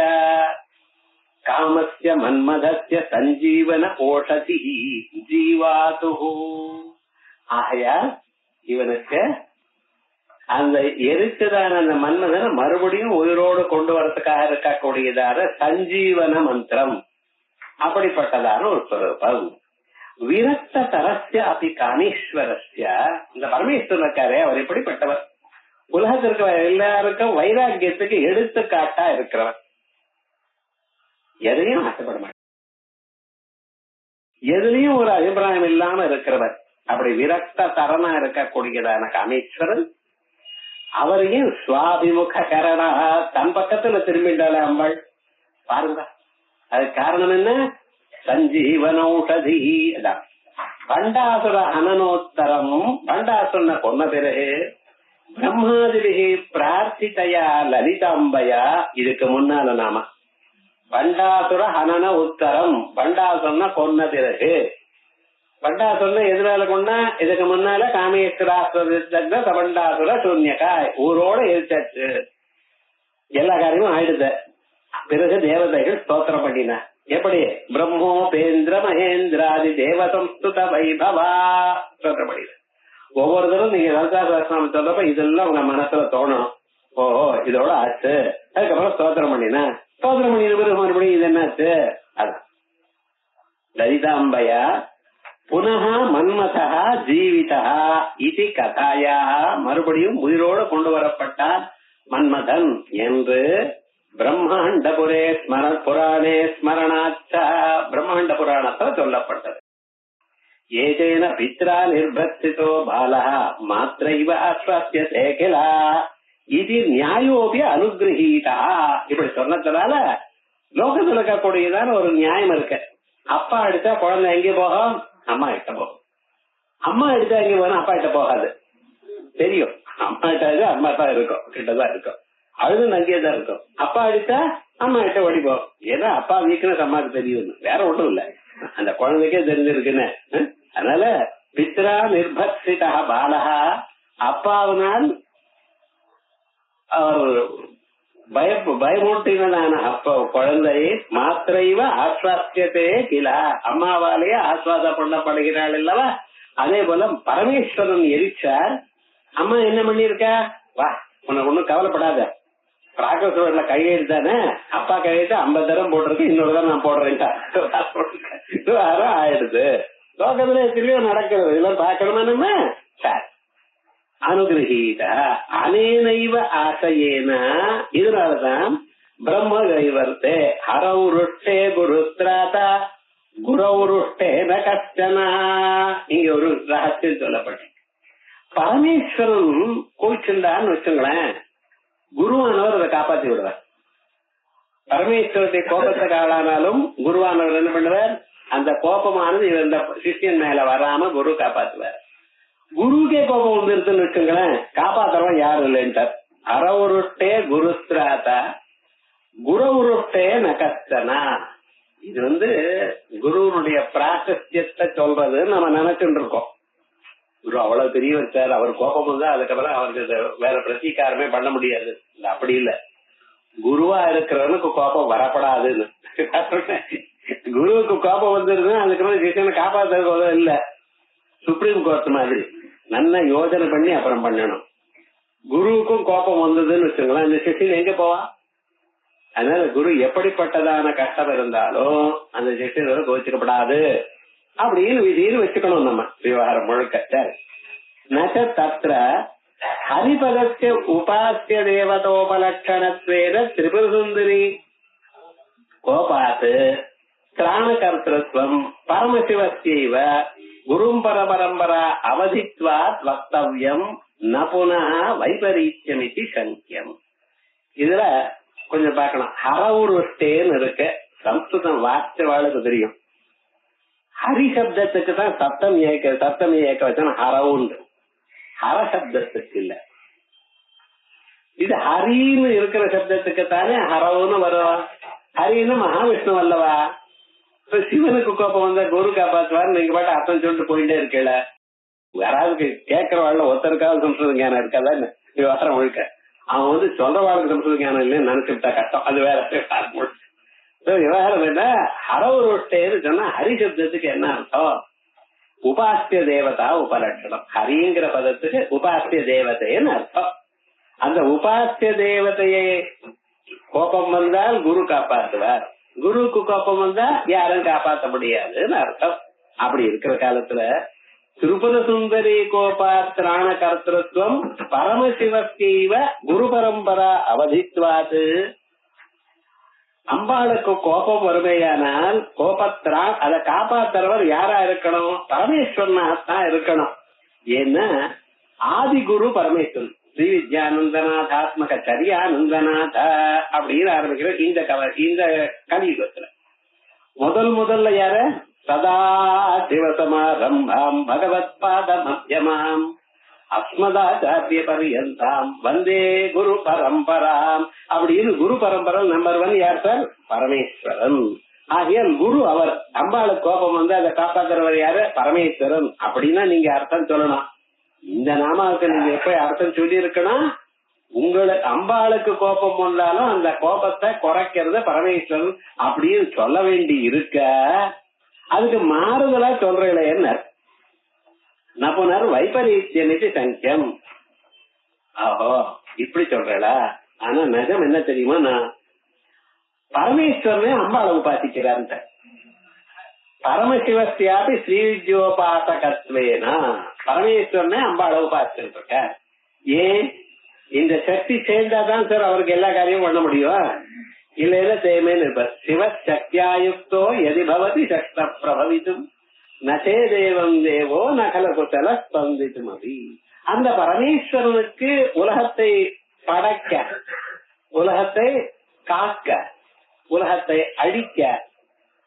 காமஸ்ய மன்மதஸ்ய சஞ்சீவன ஓஷதி ஜீவாது. ஆகையா இவனுக்கு அந்த எரிச்சதான அந்த மன்மதனை மறுபடியும் உயிரோடு கொண்டு வரதுக்காக இருக்கக்கூடியதான சஞ்சீவன மந்திரம், அப்படிப்பட்டதான ஒரு ஸ்வரூபம். விரக்த தரஸ்ய அபி காமேஸ்வரஸ்ய, இந்த பரமேஸ்வரன் இருக்காரே அவர் எப்படிப்பட்டவர்? உலகத்திற்கு எல்லாருக்கும் வைராக்கியத்துக்கு எடுத்துக்காட்டா இருக்கிறவர். எதையும் ஆசைப்பட மாட்டார், எதுலயும் ஒரு அபிப்பிராயம் இல்லாம இருக்கிறவர். அப்படி விரக்த தரனா இருக்கக்கூடியதான காமேஸ்வரன் அவரையும் சுவாபிமுக கரணா, தன் பக்கத்துல திரும்பிண்டாளே அம்பாள் பாருங்க. அதுக்கு காரணம் என்ன? சஞ்சீவனௌஷதி. பண்டாசுர அனனோத்தரம், பண்டாசுரனை கொன்ன பிறகு பிரம்மாதிபிகி பிரார்த்திதையா லலிதாம்பயா. இதுக்கு முன்னால நாம பண்டாசுர ஹனன உத்தரம், பண்டாசுரனை கொன்ன பிறகு, பண்டாசுரனை எதிரால கொண்டா இதுக்கு முன்னால காமேஸ்வராசுர பண்டாசுர சூன்யகா, ஊரோட எரிச்சாச்சு, எல்லா காரியமும் ஆயிடுத. பிறகு தேவதைகள் ஸ்தோத்திரம் பண்ணின. எப்படி? பிரம்மோபேந்திர மகேந்திராதி தேவசம்ஸ்துத வைபவா ஸ்தோத்திரம் பண்ணின. ஒவ்வொரு தடவை நீங்க லலிதா சஹஸ்ரநாமம் சொல்றப்ப இதெல்லாம் உங்க மனசுல தோணணும். ஓஹோ இதோட ஆச்சு. அதுக்கப்புறம் ஸ்தோத்திரம் பண்ணின. ஸ்தோத்திரம் பண்ணின பிறகு மறுபடியும் இது என்னாச்சு? அதான் லலிதாம்பயா புனः மன்மதா ஜீவிதா இது கதாயா, மறுபடியும் உயிரோடு கொண்டு வரப்பட்டார் மன்மதன் என்று பிரம்மாண்டபுரே புராணே ஸ்மரணாச்சா, பிரம்மாண்ட புராணத்தில் சொல்லப்பட்டது. ஏதேன பித்ரா நிர்பத்திதோ பாலः மாத்ரைவ ஆஸ்வாஸ்யதே கிலா இது நியாயோபி அனுகிரகீதா. இப்படி சொன்னதுனால லோகத்தில் இருக்கக்கூடியதான ஒரு நியாயம் இருக்கு. அப்பா அடிச்சா குழந்தை எங்கே போகும்? அம்மா கிட்ட போகும். அம்மா அடிச்சா எங்க போனா அப்பா கிட்ட போகாது. தெரியும், அம்மா கிட்ட அம்மா தான் இருக்கும், கிட்டதான் இருக்கும். அழுது அங்கேயேதான் இருக்கும். அப்பா அடிச்சா அம்மா கிட்ட ஓடி போகும். ஏன்னா அப்பா வீக்னஸ் அம்மாவுக்கு தெரியும், வேற ஒன்றும் இல்ல, அந்த குழந்தைக்கே தெரிஞ்சிருக்குன்னு. அதனால பித்ரா நிர்பத்திதா பாலகா, அப்பாவினால் பயமூட்டினதான அப்ப குழந்தை மாத்திரைவ ஆஸ்வாசியத்தே கிலா, அம்மாவாலேயே ஆஸ்வாதம் பண்ணப்படுகிறாள் இல்லவா? அதே போல பரமேஸ்வரன் எரிச்சார். அம்மா என்ன பண்ணிருக்கா? வா உனக்கு ஒண்ணும் கவலைப்படாத, ராகவசோட கையெழுத்தானே, அப்பா கையெழுத்து 50 தரம் போட்டிருக்கு, இன்னொரு தரம் நான் போடுறேன் ஆயிடுது. லோகத்துல எத்தனையோ நடக்கிறது, இதெல்லாம் பார்க்கணுமா நம்ம? சார் அனுகிரகீத அனேனைவ ஆசையேன, இதனாலதான் பிரம்ம கைவர்த்தே ஹரௌருஷ்டே குருத்ராதா குரௌருஷ்டேன கஷ்டனா. இங்க ஒரு ரகசியம் சொல்லப்பட்ட, பரமேஸ்வரன் கோவிச்சுண்டான்னு வச்சுங்களேன், குருவானவர் அதை காப்பாத்தி விடுவார். பரமேஸ்வரத்தை கோபத்துக்கு ஆளானாலும் குருவானவர் என்ன பண்ணுவார்? அந்த கோபமானது இந்த சிஷ்யன் மேல வராம குரு காப்பாத்துவார். குருக்கே கோபம் வந்துருதுன்னு வச்சுங்களேன், காப்பாத்தலாம் யாரும் இல்லைன்ட்டார். அறவுருட்டே குருஸ்திராதா குரவுருட்டே நகஸ்தனா. இது குருவனுடைய பிராசஸ்தியத்தை சொல்றது நம்ம நினைச்சுட்டு இருக்கோம். குரு அவ்வளவு பெரியவர் சார், அவர் கோபம் வந்தா அதுக்கப்புறம் அவருக்கு வேற பிரதீகாரமே பண்ண முடியாது. அப்படி இல்ல, குருவா இருக்கிறவனுக்கு கோபம் வரப்படாதுன்னு. குருவுக்கு கோபம் வந்துருதுன்னா அதுக்கப்புறம் சிஷியனை காப்பாத்துறது இல்ல, சுப்ரீம் கோர்ட் மாதிரி நல்ல யோஜனை பண்ணி அப்புறம் பண்ணணும். குருவுக்கும் கோபம் வந்ததுன்னு வச்சுங்களேன், இந்த சிஷ்யன் எங்க போவா? அதனால குரு எப்படிப்பட்டதான கஷ்டம் இருந்தாலும் அந்த சிஷ்யனோட கோச்சிக்கப்படாது அப்படின்னு விதின்னு வச்சுக்கணும் நம்ம விவகாரம் முழுக்க. நச்ச தத்ர ஹரிபதஸ்ய உபாசிய தேவதோபலட்சணத்வேன திரிபுரசுந்தரி கோபாத் திராணகர்த்திருவம் பரமசிவஸ்யைவ குரும் பரம்பரா அவதித்வாத் வக்தவ்யம் ந புனः வைபரீத்யமிதி சங்கியம். இதுல கொஞ்சம் பார்க்கணும். ஹரவுருஷ்டேன்னு இருக்கு, சம்ஸ்கிருதம் வார்த்தைவாளுக்கு தெரியும். ஹரி சப்தத்துக்கு தான் சப்தம் ஏக்க வச்சா ஹரவுண்டு, ஹர சப்தத்துக்கு இல்ல. இது ஹரின்னு இருக்கிற சப்தத்துக்கு தானே ஹரவுன்னு வரும். ஹரின்னு மகாவிஷ்ணு அல்லவா? இப்ப சிவனுக்கு கோப்பம் வந்தா குரு காப்பாற்றுவாரு, நீங்க பாட்டு அர்த்தம் சொல்லிட்டு போயிட்டே இருக்கல. யாராவது கேட்கறவாழ்ல ஒருத்தருக்காவது சம்ஸ்கிருத ஞானம் இருக்காதா விவகாரம் முழுக்க? அவன் சொல்றவாளுக்கு சம்ஸ்கிருத ஞானம் இல்லைன்னு நினைச்சுட்டா கஷ்டம், அது வேற விவகாரம். என்ன ஹரவுரோஷ்டேன்னு சொன்னா ஹரி சப்தத்துக்கு என்ன அர்த்தம்? உபாசிய தேவதா உபலட்சணம். ஹரிங்கிற பதத்துக்கு உபாசிய தேவதைன்னு அர்த்தம். அந்த உபாசிய தேவதையை கோபம் வந்தால் குரு காப்பாற்றுவார், குருவுக்கு கோபம் வந்தா யாரும் காப்பாற்ற முடியாதுன்னு அர்த்தம். அப்படி இருக்கிற காலத்துல திரிபுர சுந்தரி கோபாத்திராண கர்த்திருவம் பரமசிவஸ்யைவ குரு பரம்பரா அவதித்வாது. அம்பாளுக்கு கோபம் வருமையானால் கோபத்திரான் அதை காப்பாத்துறவர் யாரா இருக்கணும்? பரமேஸ்வரனாத்தான் இருக்கணும். ஏன்னா ஆதி குரு பரமேஸ்வரன். ஸ்ரீ வித்யானந்தநாதாத்மக சரியானந்தநாத அப்படின்னு ஆரம்பிக்கிற இந்த கலியுகத்துல முதல்ல யார? சதா சிவசமாரம்பாம் பகவத் பாத மத்தியமாம் அஸ்மதாச்சாரிய பரியந்தாம் வந்தே குரு பரம்பராம் அப்படின்னு குரு பரம்பரை நம்பர் 1 யார் சார்? பரமேஸ்வரன். ஆகையால் குரு அவர். அம்பாளுக்கு கோபம் வந்து அதை காப்பாற்றுறவர் யாரு? பரமேஸ்வரன். அப்படின்னா நீங்க அர்த்தம் சொல்லணும். இந்த நாமாவுக்கு நீங்க எப்ப அர்த்தம் சொல்லி இருக்கணும்? உங்களுக்கு அம்பாளுக்கு கோபம் வந்தாலும் அந்த கோபத்தை குறைக்கிறது பரமேஸ்வரன் அப்படின்னு சொல்ல வேண்டி இருக்க, அதுக்கு மாறுதலா சொல்றீங்களே என்ன? நபுனர் வைபரீத்யமிதி சங்கியம். ஆஹோ இப்படி சொல்றா. ஆனா நிஜம் என்ன தெரியுமா? நான் பரமேஸ்வரனே அம்பாளை உபாசிக்கிறான். பரமசிவஸ்யாபி ஸ்ரீவித்யோபாசகத்வேனா பரமேஸ்வரனே அம்பாளை உபாசிச்சுட்டு இருக்க. ஏன்? இந்த சக்தி சேர்ந்தாதான் சார் அவருக்கு எல்லா காரியமும் பண்ண முடியும். இல்லைன்னா தேமேன்னு இருப்பார். சிவசக்தியாயுக்தோ எதி பவதி சக்த பிரபவித்தும் நசே தேவம் தேவோ நகல குசல ஸ்பந்தித்தும் அபி. அந்த பரமேஸ்வரனுக்கு உலகத்தை படைக்க, உலகத்தை காக்க, உலகத்தை அழிக்க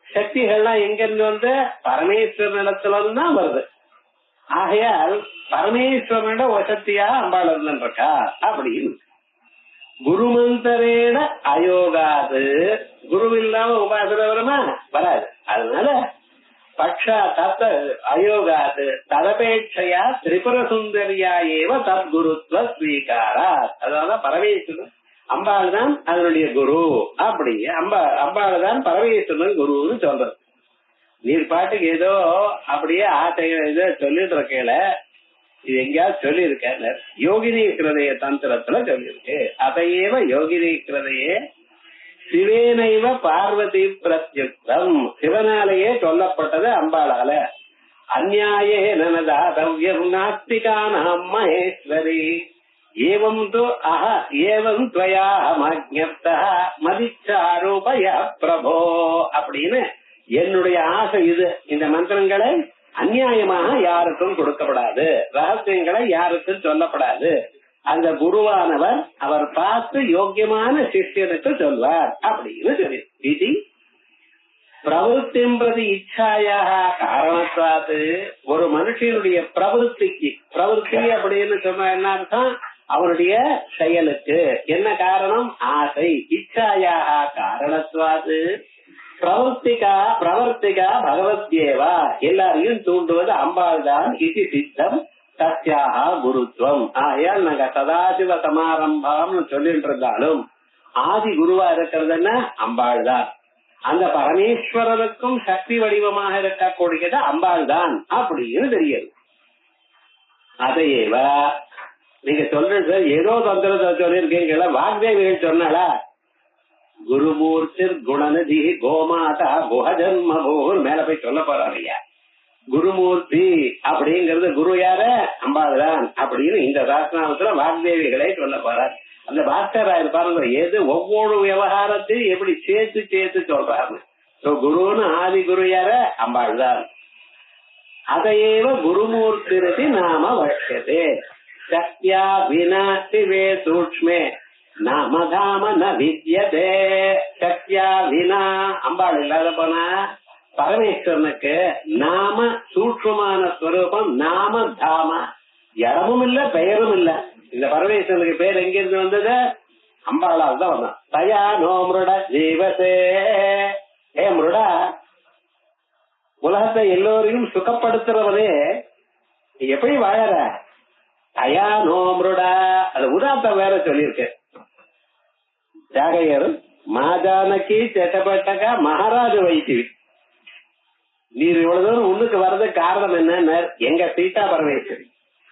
சக்திகள்லாம் எங்கிருந்து வந்து பரமேஸ்வரனிடத்துல தான் வருது. ஆகையால் பரமேஸ்வரனோட வசத்தியா அம்பாள் இருந்துருக்கா அப்படின்னு. குருமந்தரேட அயோகாது. குரு இல்லாம உபாசனை வருமா? வராது. அதனால பக்ஷா தத்த அயோகாது ததபேட்சையா திரிபுர சுந்தரியா ஏவ தத் குருத்வ ஸ்வீகாரா. அதாவது பரமேஸ்வரன் அம்பாள் தான் அதனுடைய குரு. அப்படி அம்பாள் தான் பரமேஸ்வரன் குருன்னு சொல்றது. நீர் பாட்டுக்கு ஏதோ அப்படியே ஆசைகள் ஏதோ சொல்லிட்டு இருக்கையில இது எங்கேயாவது சொல்லி இருக்க? யோகினி கிருதய தந்திரத்துல சொல்லியிருக்கு. அதையேவ யோகினி கிருதையே சிவேனைவ பார்வதி பிரத்யுக்தம். சிவனாலேயே சொல்லப்பட்டது அம்பாளால. அந்நியாயே நனதாதவ்யம் நாஸ்திகானாம் மகேஸ்வரி ஏவம் து அஹ ஏவம் த்வயாஹமஜ்ஞப்தா மதிச்சாரூபய பிரபோ அப்படின்னு என்னுடைய ஆசை இது. இந்த மந்திரங்களை அநியாயமாக யாருக்கும் கொடுக்கப்படாது, ரகசியங்களை யாருக்கும் சொல்லப்படாது. அந்த குருவானவர் அவர் பார்த்து யோக்கியமான சிஷ்யனுக்கு சொல்வார் அப்படின்னு சொல்லி இது பிரவருத்திம் பிரதி இச்சாயாக காரணத்தாது. ஒரு மனுஷனுடைய பிரவருத்திக்கு, பிரவருத்தி அப்படின்னு சொன்னா என்ன அர்த்தம்? அவனுடைய செயலுக்கு என்ன காரணம்? ஆசை. இச்சாயாக காரணத்துவாது பிரவர்த்திகா பகவத்யேவா. எல்லாரையும் தூண்டுவது அம்பாள் தான். இது சித்தம் சத்யாக குருத்துவம். ஆகையால் நாங்க சதாசிவ சமாரம்பாம்னு சொல்லிட்டு இருந்தாலும் ஆதி குருவா இருக்கிறதுன்னா அம்பாள் தான். அந்த பரமேஸ்வரனுக்கும் சக்தி வடிவமாக இருக்கக்கூடியது அம்பாள் தான் அப்படின்னு தெரியுது. அதையேவ நீங்க சொல்றது சார் ஏதோ தந்திரத்தை சொல்லியிருக்கீங்களா, வாக்தேவிகள் சொன்னாளா? குருமூர்த்தி குணநதி கோமாதா குஹஜன்ம பூர் மேல போய் சொல்ல போறாருயா. குருமூர்த்தி அப்படிங்கறது குரு யார? அம்பாள்தான் அப்படின்னு இந்த சாஸ்திரத்துல வாக்தேவிகளை சொல்ல போறார். அந்த பாஸ்கராயர் பாருங்க எது ஒவ்வொரு விவகாரத்தையும் எப்படி சேர்த்து சேர்த்து சொல்றாரு. குருன்னு ஆதி குரு யார? அம்பாள்தான். அதையேவ குருமூர்த்தி நாம வட்சதே சக்தியா வினா சிவே சூக்ஷ்மே நாமதாம ந வித்யதே. சக்தியா வினா அம்பாள் இல்லாத போனா பரமேஸ்வரனுக்கு நாம சூக்ஷ்மமான ஸ்வரூபம், நாம தாம இடமும் இல்ல பெயரும் இல்ல. இந்த பரமேஸ்வரனுக்கு பேர் எங்கிருந்து வந்தது? அம்பாளால் தான் வந்தான். தயா நோ மிருட ஜீவசே. ஏ மிருடா, உலகத்தை எல்லோரையும் சுகப்படுத்துறவனே எப்படி வாழற? தயா நோ மிருடா. அது உதாத்தம் வேற சொல்லியிருக்கு. தியாகையர் மாஜானகி செட்டப்பட்டக மகாராஜ வைத்திவி. நீர் இவ்வளவு தூரம் முன்னுக்கு வர்றதுக்கு காரணம் என்ன? எங்க சீதா பரமேஸ்வரி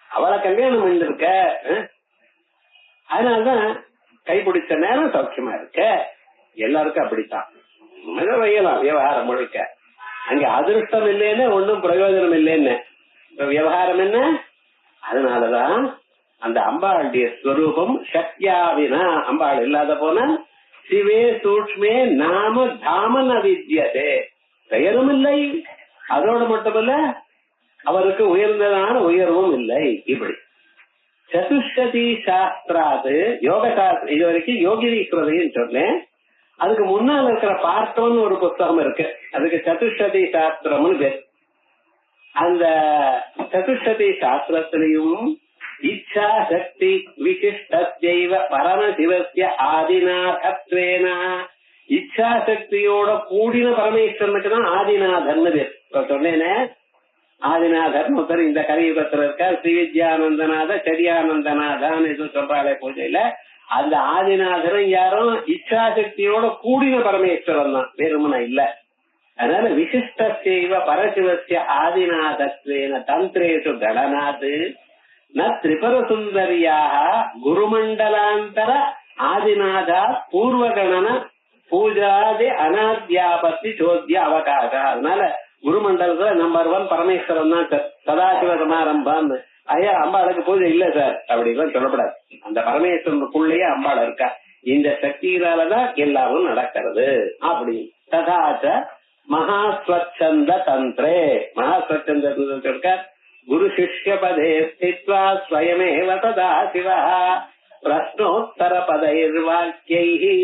அவளை கல்யாணம் பண்ணிருக்க, அதனாலதான் கைப்பிடிச்ச நேரம் சௌக்கியமா இருக்க. எல்லாருக்கும் அப்படித்தான் வையலாம் விவகாரம் முழுக்க. அங்க அதிருஷ்டம் இல்லைன்னு ஒன்னும் பிரயோஜனம் இல்லைன்னு விவகாரம் என்ன? அதனாலதான் அந்த அம்பாளுடைய ஸ்வரூபம் சக்தியாவினா அம்பாள் இல்லாத போன சிவே சூக்ஷ்மே நாம தாமன் அவித்யதே. பெயரும் இல்லை, அதோடு மட்டுமல்ல அவருக்கு உயர்ந்ததான உயர்வும் இல்லை. இப்படி சதுஷ்டி சாஸ்திராது யோக சாஸ்திரம். இது வரைக்கும் யோகினீஸ்வரதையும் சொன்னேன். அதுக்கு முன்னால் இருக்கிற பார்த்தோன்னு ஒரு புத்தகம் இருக்கு, அதுக்கு சதுஷ்டி சாஸ்திரம்னு பேர். அந்த சதுஷ்டி சாஸ்திரத்திலையும் இச்சா சக்தி விசிஷ்டத்தைவ பரமசிவஸ்ய ஆதிநாதத்வேன, இச்சா சக்தியோட கூடின பரமேஸ்வரனுக்கு தான் ஆதிநாதன் பேர். சொன்னேனே ஆதிநாதன் ஒருத்தர் இந்த கலியுகத்துல இருக்கார். ஸ்ரீவித்யானந்தநாத சரியானந்தநாதான் இது சொல்றாளே பூஜையில. அந்த ஆதிநாதரும் யாரும் இச்சா சக்தியோட கூடின பரமேஸ்வரன் தான், வேறுமனா இல்ல. அதனால விசிஷ்டத்தைவ பரசிவஸ்ய ஆதிநாதத்வேன தந்திரேஷு கடனாது ந திரிபுர சுந்தரியாக குருமண்டலாந்தர ஆதிநாதா பூர்வகணன பூஜாதி அனாத்யாபத்தி சோத்திய அவகாச. அதனால குருமண்டலத்துல நம்பர் 1 பரமேஸ்வரன் தான் சார். சதாசிவ சமாரம்பான்னு ஐயா அம்பாளுக்கு பூஜை இல்ல சார் அப்படின்னு சொல்லப்படாது. அந்த பரமேஸ்வரனுக்குள்ளேயே அம்பாள் இருக்கா. இந்த சக்தியினாலதான் எல்லாரும் நடக்கிறது அப்படி. ததாச்ச மகாஸ்வச்சந்த தந்திரே, மகாஸ்வச்சந்த இருக்க குரு சிஷ்ய பதே ஸ்தித்வா ஸ்வயமேவ ததா சிவா பிரஷ்னோத்தர பதைர்வாக்கியை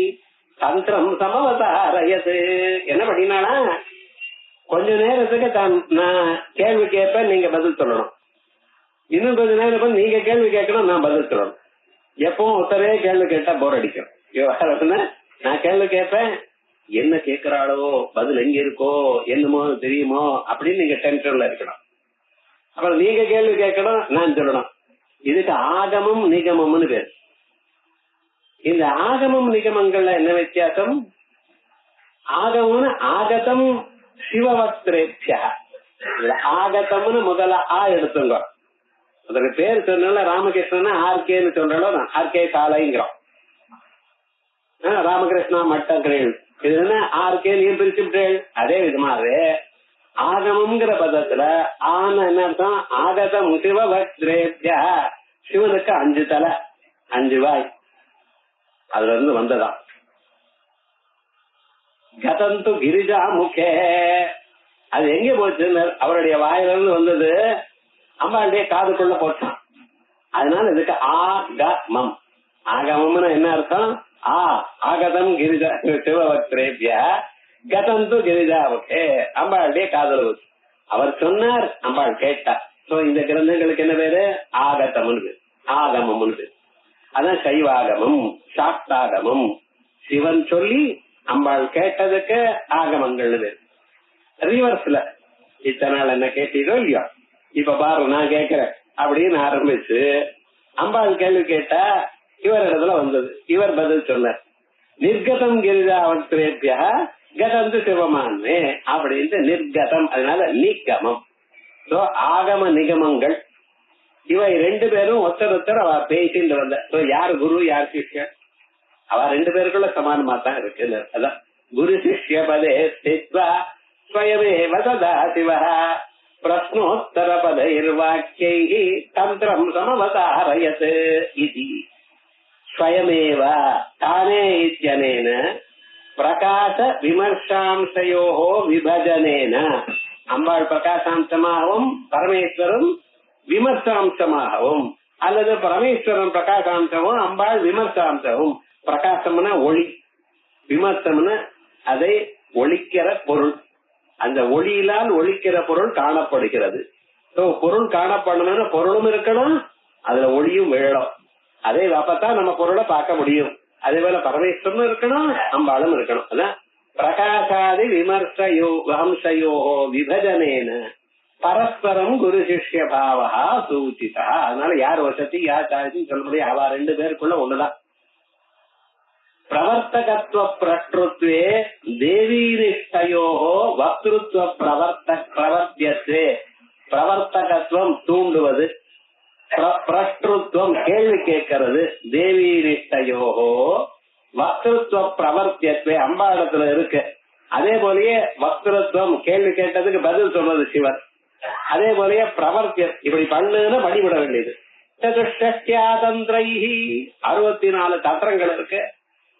தந்திரம் சமவதாரயது. என்ன பண்ணினானா, கொஞ்ச நேரத்துக்கு நான் கேள்வி கேட்பேன், நீங்க பதில் சொல்லணும். இன்னும் கொஞ்ச நேரம் நீங்க கேள்வி கேட்கணும், நான் பதில் சொல்லணும். எப்பவும் ஒருத்தரே கேள்வி கேட்டா போர் அடிக்கும். நான் கேள்வி கேட்பேன், என்ன கேட்கிறாளோ, பதில் எங்க இருக்கோ, என்னமோ தெரியுமோ அப்படின்னு நீங்க டென்ஷன்ல இருக்கணும். அப்புறம் நீங்க கேள்வி கேட்கணும், நான் சொல்லணும். இதுக்கு ஆகமம் நிகமம்னு பேர். இந்த ஆகமம் நிகமங்கள்ல என்ன வித்தியாசம்? ஆகமம்னு ஆகதம் சிவவக்திரேப்யா. ஆகதம்னு முதல்ல ஆ எடுத்துங்க. அதற்கு பேர் சொன்னால ராமகிருஷ்ணன் ஆர்கேன்னு சொல்றோம், ஆர்கே சாலைங்கிறோம். ராமகிருஷ்ணா மட்டங்கள் இது என்ன ஆர்கே நீர் பிரிச்சுட்டேன். அதே விதமாவே ஆகமம்ங்கிற பதத்துல ஆன என்ன அர்த்தம்? ஆகதம் சிவவக்திரேப்யா. சிவனுக்கு 5 தலை 5 வாய், அதுல இருந்து வந்ததான். கதந்து கிரிஜா முகே, அது எங்க போச்சு? அவருடைய வாயிலிருந்து வந்தது அம்பாளுடைய காதுக்குள்ள போட்டான். அதனால இதுக்கு ஆகமம். ஆகமம்னு என்ன அர்த்தம்? ஆகதம் கிரிஜா சிவவக்திரேப்யா கதந்து கிரிஜா முகே. அம்பாளுடைய காதல் போச்சு. அவர் சொன்னார், அம்பாள் கேட்டார். சோ இந்த கிரந்தங்களுக்கு என்ன பேரு? ஆகதம்னு பேரு, ஆகமம்னு பேரு. அதான் சைவாகமம், சாக்தாகமம். சிவன் சொல்லி அம்பாள் கேட்டதுக்கு ஆகமங்கள்னு பேரு. ரிவர்ஸ்ல இத்தனை நாள் என்ன கேட்டீரோ இல்லையோ, இப்ப பாரு நான் கேட்கிறேன் அப்படின்னு ஆரம்பிச்சு அம்பாள் கேள்வி கேட்டா இவர் இடத்துல வந்தது. இவர் பதில் சொன்னார். நிர்கதம் கிரிஜா அவக்திரேப்யா கதந்து சிவமானே அப்படின்ட்டு நிர்கதம். அதனால நிகமம். ஆகம நிகமங்கள் இவ ரெண்டு பேரும் ஒருத்தர் அவ பேசிட்டு வந்த யார் குரு யார் சிஷ்யன் அவ ரெண்டு பேருக்குள்ள சமானமா தான் இருக்கு. அதான் குரு சிஷ்ய பதே ஸ்தித்வா ஸ்வயமேவ ததா சிவஹ பிரஸ்னோத்தர பதைர்வாக்யைஹ தந்திரம் சமவதாரயத் இதி ஸ்வயமேவ தானே இத்யனேன பிரகாச விமர்சாம்சயோஹோ விபஜனேன அம்பாள் பிரகாசாம்சமாகவும் பரமேஸ்வரன் விமர்சாம்சமாகவும் அல்லது பரமேஸ்வரன் பிரகாசாம்சமும் அம்பாள் விமர்சாம்சமும். பிரகாசம்னா ஒளி, விமர்சம்னா அதை ஒளிக்கிற பொருள். அந்த ஒளியிலால் ஒளிக்கிற பொருள் காணப்படுகிறது. பொருள் காணப்படணும்னு பொருளும் இருக்கணும், அதுல ஒளியும் விழணும். அதே அப்பதான் நம்ம பொருளை பார்க்க முடியும். அதே போல பரமேஸ்வரனும் இருக்கணும், அம்பாளும் இருக்கணும். அதான் பிரகாசாதி விமர்சயோ வம்சயோஹோ விபஜனேன பரஸ்பரம் குரு சிஷ்ய பாவா சூச்சிதா. அதனால யார் வசதி யார் தாழ்ச்சின்னு சொல்ல முடியும். அவ ரெண்டு பேருக்குள்ள ஒண்ணுதான். பிரவர்த்தகத்துவ பிரற்றுத்வே தேவீனிஷ்டயோஹோ வக்திருத்துவ பிரவர்த்தியத்வே. பிரவர்த்தகத்துவம் தூண்டுவது, பிரற்றுத்வம் கேள்வி கேட்கிறது. தேவீனிஷ்டயோஹோ வக்திருத்துவ பிரவர்த்தியத்வே அம்பாடத்துல இருக்கு. அதே போலயே வக்திருத்துவம் கேள்வி கேட்டதுக்கு பதில் சொல்றது சிவன். அதே போலயே பிரவர்த்தியம் இப்படி பண்ணுன்னு படிவிட வேண்டியது. தந்திரைஹி 64 தந்திரங்கள் இருக்கு.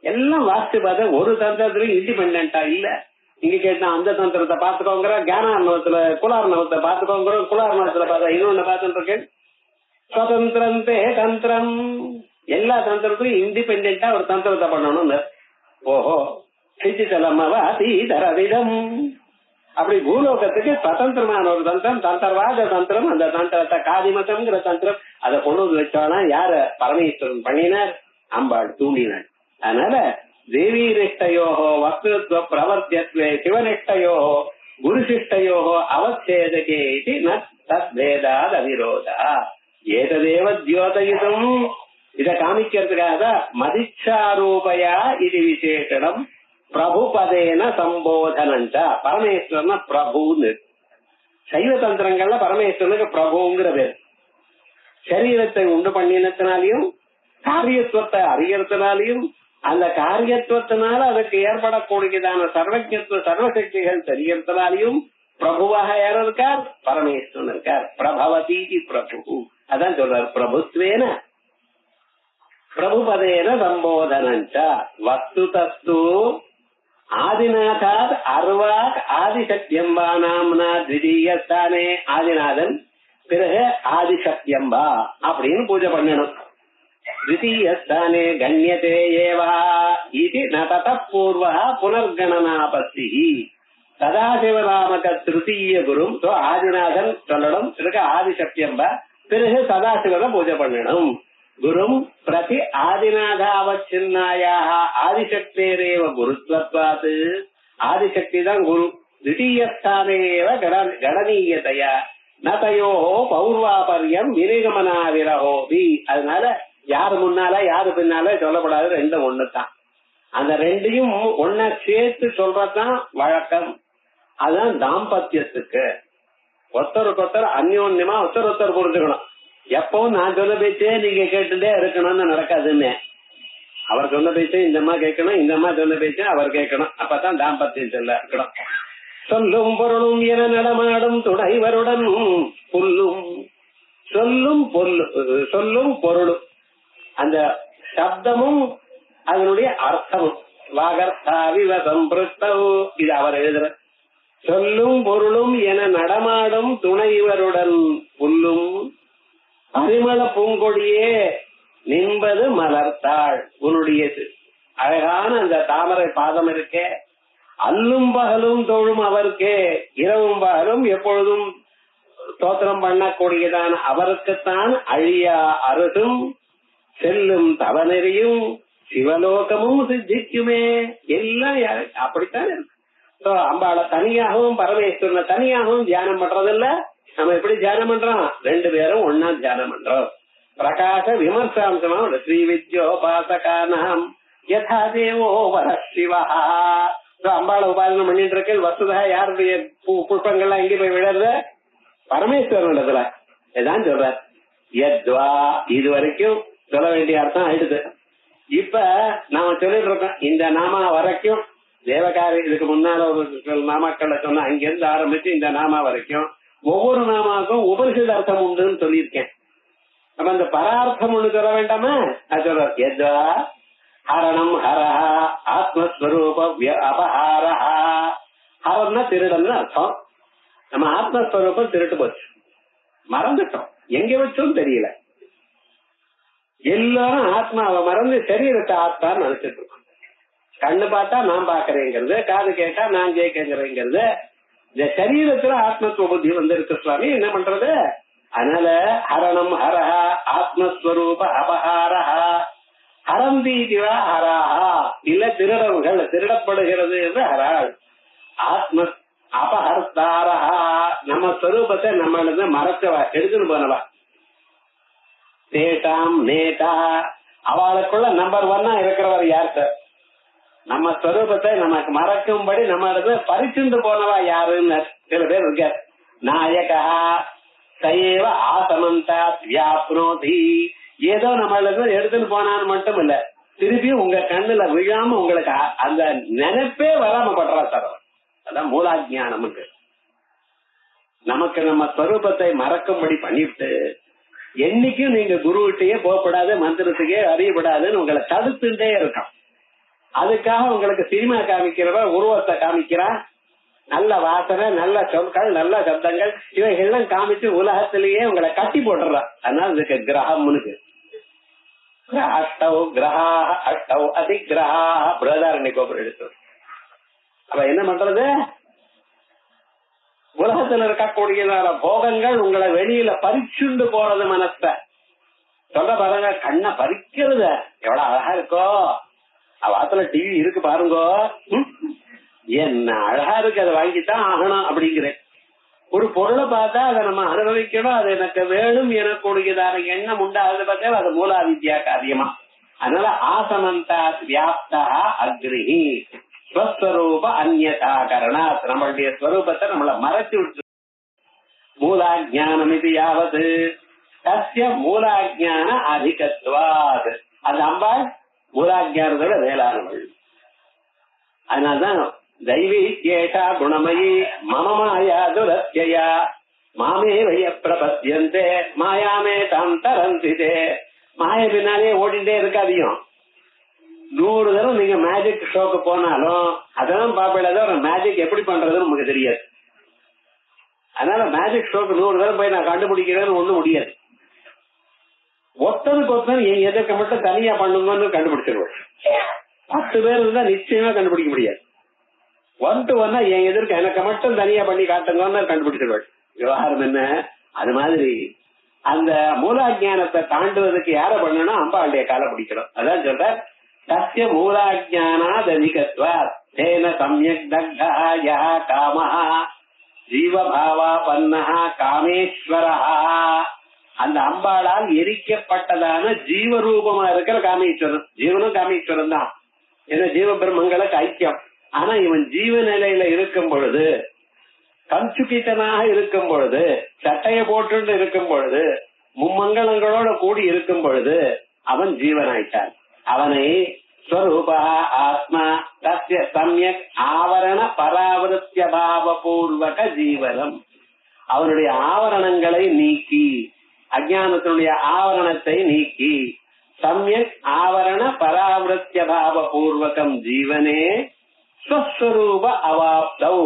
எல்லாம் வாசித்து பார்த்த ஒரு தந்திரத்திலும் இண்டிபெண்டா இல்ல. இங்க கேட்டா அந்த தந்திரத்தை பாத்துக்கோங்கிற, ஞானார்ணவத்துல குலார்ணவத்தை பாத்துக்கோங்கிற, குலார்ணவத்துல பார்த்தா இன்னொன்னு பார்த்துட்டு இருக்கேன். சுதந்திரந்தே தந்திரம், எல்லா தந்திரத்திலும் இண்டிபெண்டா ஒரு தந்திரத்தை பண்ணணும்னு. ஓஹோ சிச்சிதலமவாதீதரவிதம் அப்படி பூலோகத்துக்கு சுதந்திரமான ஒரு தந்திரம், தந்திரவாத தந்திரம். அந்த தந்திரத்தை காதிமதம்ங்கிற தந்திரம் அதை கொண்டு வந்து வச்சானா யார பரமேஸ்வரன் பண்ணினார், அம்பாள் தூண்டினாள். அதனால தேவீனிஷ்டயோஹோ வக்திருத்வ பிரவர்த்தியத்வே சிவனிஷ்டயோஹோ குருசிஷ்டயோஹோ அவச்சேதகே இதி ந தத்வேதாத் அவிரோதா. ஏததேவ தியோதயிதம், இத காமிக்கிறதுக்காக மதிச்சாரூபயா இது விசேஷனம் பிரபுபதேன சம்போதனஞ்ச. பரமேஸ்வரன பிரபுன்னு சைவ தந்திரங்கள்ல பரமேஸ்வரனுக்கு பிரபுங்கிற பேர். சரீரத்தை உண்டு பண்ணினத்தினாலையும் காரியத்துவத்தை அறியறதுனாலையும் அந்த காரியத்துவத்தினால அதுக்கு ஏற்படக்கூடியதான சர்வஜத்துவ சர்வசக்திகள் தெரியறதுனாலையும் பிரபுவாக யார் இருக்கார், பரமேஸ்வரன் இருக்கார். பிரபவதி பிரபு, அதான் சொல்றார் பிரபுத்வேன பிரபுபதேன சம்போதனஞ்ச. வஸ்துதஸ்து ஆதிநாதாத் அர்வாக் ஆதிசக்தியம்பா நாம்னா த்விதீயஸ்தானே ஆதிநாதன், பிறகு ஆதிசக்தியம்பா அப்படின்னு பூஜை பண்ணணும். த்விதீயஸ்தானே கண்யதே ஏவா இது ந ததः பூர்வः புனர்கணனாபஸ்தி. சதாசிவராமக திருத்தீய குரு ஆதிநாதன் சொல்லணும், பிறகு ஆதிசக்தியம்பா, பிறகு சதாசிவரை பூஜை பண்ணணும். குரும் பிரதி ஆதிநாதாவச்சின்னாயாக ஆதிசக்தேரேவ குருத்வத்வாத். ஆதிசக்தி தான் குரு. திடீயஸ்தானேவ கணனீயதையா நதையோ பௌர்வாபரியம் வினிகமனா விரஹோபி. அதனால யாரு முன்னால யாரு பின்னால சொல்லப்படாது, ரெண்டும் ஒண்ணுதான். அந்த ரெண்டையும் ஒன்ன சேர்த்து சொல்றதுதான் வழக்கம். அதுதான் தாம்பத்தியத்துக்கு. ஒருத்தருக்கு ஒருத்தர் அந்யோன்யமா ஒருத்தர் புரிஞ்சுக்கணும். எப்பவும் நான் சொன்ன பேச்சே நீங்க கேட்டுட்டே இருக்கணும்னு நடக்காதுன்னு. அவர் சொன்ன பேச்சே இந்த அம்மா கேட்கணும், இந்த அம்மா சொன்ன பேச்சே அவர் கேட்கணும். அப்பதான் தாம்பத்தியம் சொல்ல இருக்கணும். சொல்லும் பொருளும் என நடமாடும் துணைவருடன் புல்லும் சொல்லும் பொருளும் அந்த சப்தமும் அதனுடைய அர்த்தமும் வாகர்த்தாவிவசம் இது அவர் எழுதுற. சொல்லும் பொருளும் என நடமாடும் துணைவருடன் புல்லும் பரிமள பூங்கொடியே நின்பது மலர்த்தாள். உன்னுடைய அழகான அந்த தாமரை பாதம் இருக்கே, அல்லும் பகலும் தோழும் அவருக்கே, இரவும் பகலும் எப்பொழுதும் ஸ்தோத்திரம் பண்ணக்கூடியதான அவருக்குத்தான் அழியா அரசும் செல்லும் தவநெறியும் சிவலோகமும் சித்திக்குமே. எல்லாம் அப்படித்தான் இருக்கு. அம்பாளை தனியாகவும் பரமேஸ்வரனை தனியாகவும் தியானம் பண்றதில்ல. நம்ம எப்படி தியானம் பண்றோம், ரெண்டு பேரும் ஒன்னா தியானம் பண்றோம். பிரகாச விமர்சாம்சமா ஸ்ரீ வித்யோபாசகானாம் யதா தேவோ வர சிவா. அம்பாளை உபாசனம் பண்ணிட்டு இருக்க வசுதா யாருடைய புஷ்பங்கள்லாம் எங்க போய் விழறது, பரமேஸ்வரன் இடத்துல. இதான் சொல்ற. யத்வா இது வரைக்கும் சொல்ல வேண்டிய அர்த்தம் ஆயிடுது. இப்ப நாம சொல்லிட்டு இருக்கோம் இந்த நாமா வரைக்கும் தேவகாரி இதுக்கு முன்னால ஒரு நாமாக்களை சொன்ன அங்கிருந்து ஆரம்பிச்சு இந்த நாமா வரைக்கும் ஒவ்வொரு நாமாவுக்கும் உபனிஷத் அர்த்தம் உண்டுன்னு சொல்லியிருக்கேன். நம்ம அந்த பரார்த்தம் ஒண்ணு சொல்ல வேண்டாமா? அது சொல்ற யத்வா ஹரணம் ஹரஹா ஆத்மஸ்வரூப அபஹாரஹா. ஹரம்னா திருடன்னு அர்த்தம். நம்ம ஆத்மஸ்வரூபம் திருட்டு போச்சு, மறந்துட்டோம், எங்க வச்சோம் தெரியல. எல்லாரும் ஆத்மாவை மறந்து சரீரத்தை ஆத்மான்னு நினைச்சிட்டு இருக்கோம். கண்ணு பார்த்தா நான் பாக்குறேங்கிறது, காது கேட்டா நான் கேட்கிறேங்கிறது, இந்த சரீரத்துல ஆத்மத்துவ புத்தி வந்து இருக்கு. சுவாமி என்ன பண்றது? அதனால ஹரணம் ஹரஹா ஆத்மஸ்வரூப அபஹாரஹா. ஹரந்தீதிவா ஹராஹா இல்ல திருடர்கள் திருடப்படுகிறது என்று ஹராள். ஆத்ம அபஹர்த்தாரஹா நம்ம ஸ்வரூபத்தை நம்மள மறைச்சவா எடுத்துன்னு போனவா. தேட்டாம் நேட்டா அவளுக்குள்ள நம்பர் 1 இருக்கிறவர் யார் சார்? நம்ம ஸ்வரூபத்தை நமக்கு மறக்கும்படி நம்ம பறிச்சுண்டு போனவா யாருன்னு சில பேர் இருக்கார். நாயகா சைவ ஆசமந்தா வியாப்னோதி. ஏதோ நம்மள எடுத்துன்னு போனான்னு மட்டும் இல்ல, திருப்பியும் உங்க கண்ணுல விழாம உங்களுக்கு அந்த நினைப்பே வராம பண்றா சார். அதான் மூலாஜானம். நமக்கு நம்ம ஸ்வரூபத்தை மறக்கும்படி பண்ணிவிட்டு என்னைக்கும் நீங்க குருவிட்டையே போகப்படாது, மந்திரத்துக்கே அறியப்படாதுன்னு உங்களை தடுத்துட்டே இருக்கான். அதுக்காக உங்களுக்கு சினிமா காமிக்கிறவ உருவத்தை கிராமிக்கிறா, நல்ல வாசனை, நல்ல சொற்கள், நல்ல சப்தங்கள் இவைகள்லாம் காமிச்சு உலகத்திலேயே உங்களை கட்டி போட்டுறா. அதனால இதுக்கு கிரகம்னு அஷ்டவ் கிரகா அஷ்டவ் அதிகிரகா பிரதாரணி கோபுரம் எடுத்து. அப்ப என்ன பண்றது? உலகத்துல இருக்கக்கூடியதான போகங்கள் உங்களை வெளியில பறிச்சுண்டு போறது. மனச சொல்ற பாருங்க, கண்ணை பறிக்கிறது எவ்வளவு அழகா இருக்கோ, வாத்துல டிவி இருக்கு பாருங்க, என்ன அழகா இருக்கு, அதை வாங்கித்தான் ஆகணும் அப்படிங்கிறேன். ஒரு பொருளை பார்த்தா அதை நம்ம அனுபவிக்கணும், அது எனக்கு வேணும் எனக்கூடியதான எண்ணம் உண்டாகுது பார்த்தா அது மூலா வித்யா காரியமா. அதனால ஆசமந்தா வியாப்தா அக்ரிஹி ஸ்வஸ்வரூப அந்யதா கரணாத். நம்மளுடைய ஸ்வரூபத்தை நம்மள மறைச்சு விட்டு மூலாஜானம் இது யாவது தஸ்ய மூலாஜான அதிகத்வாத். அந்த அம்பாள் மூலாஜானத்தோட வேளாண்மை. அதனால்தான் தெய்வீ கேஷா குணமயி மம மாயா துரத்யா மாமே வய பிரபத்யந்தே மாயாமே தாம் தரந்திதே. மாய பின்னாலே ஓடிட்டே இருக்காதியும். 100 தடவை நீங்க மேஜிக் ஷோக்கு போனாலும் அதெல்லாம் பாப்பேன், மேஜிக் எப்படி பண்றதுன்னு நமக்கு தெரியாது. அதனால மேஜிக் ஷோக்கு 100 தடவை போய் நான் கண்டுபிடிக்கிறேன்னு ஒண்ணும் முடியாது. ஒருத்தருக்கு ஒருத்தர் என் எதற்கு மட்டும் தனியா பண்ணுங்கன்னு கண்டுபிடிச்சிருவோம். 10 பேர் இருந்தா நிச்சயமா கண்டுபிடிக்க முடியாது. 1 to 1 என் எதிர்க்கு எனக்கு மட்டும் தனியா பண்ணி காட்டுங்கன்னு கண்டுபிடிச்சிருவேன். விவகாரம் என்ன? அது மாதிரி அந்த மூலாஜானத்தை தாண்டுவதற்கு யார பண்ணணும்? அம்பாளுடைய காலை பிடிக்கணும். அதான் சொல்ற தஸ்ய மூலாஜானாத் அதிகத்வாத் தேன சம்யக் தக்தா யஹ காமஹ ஜீவபாவாபன்னஹ காமேஸ்வரஹ. அந்த அம்பாளால் எரிக்கப்பட்டதான ஜீவரூபமா இருக்கிற காமேஸ்வரன். ஜீவனும் காமேஸ்வரன் தான். ஏன்னா ஜீவ பிரம்மங்களுக்கு ஐக்கியம். ஆனா இவன் ஜீவ நிலையில இருக்கும் பொழுது, கஞ்சுகித்தனாக இருக்கும் பொழுது, சட்டைய போட்டு இருக்கும் பொழுது, மும்மங்களங்களோட கூடி இருக்கும் பொழுது அவன் ஜீவனாயிட்டான். அவனை ஸ்வரூபா ஆத்மா தஸ்ய சம்யக் ஆவரண பராவருத்திய பாவ பூர்வக ஜீவனம். அவனுடைய ஆவரணங்களை நீக்கி, அஜானத்தினுடைய ஆவரணத்தை நீக்கி, சம்யக் ஆவரண பராவருத்திய பாவ பூர்வகம் ஜீவனே ஸ்வஸ்வரூப அவாப்தௌ.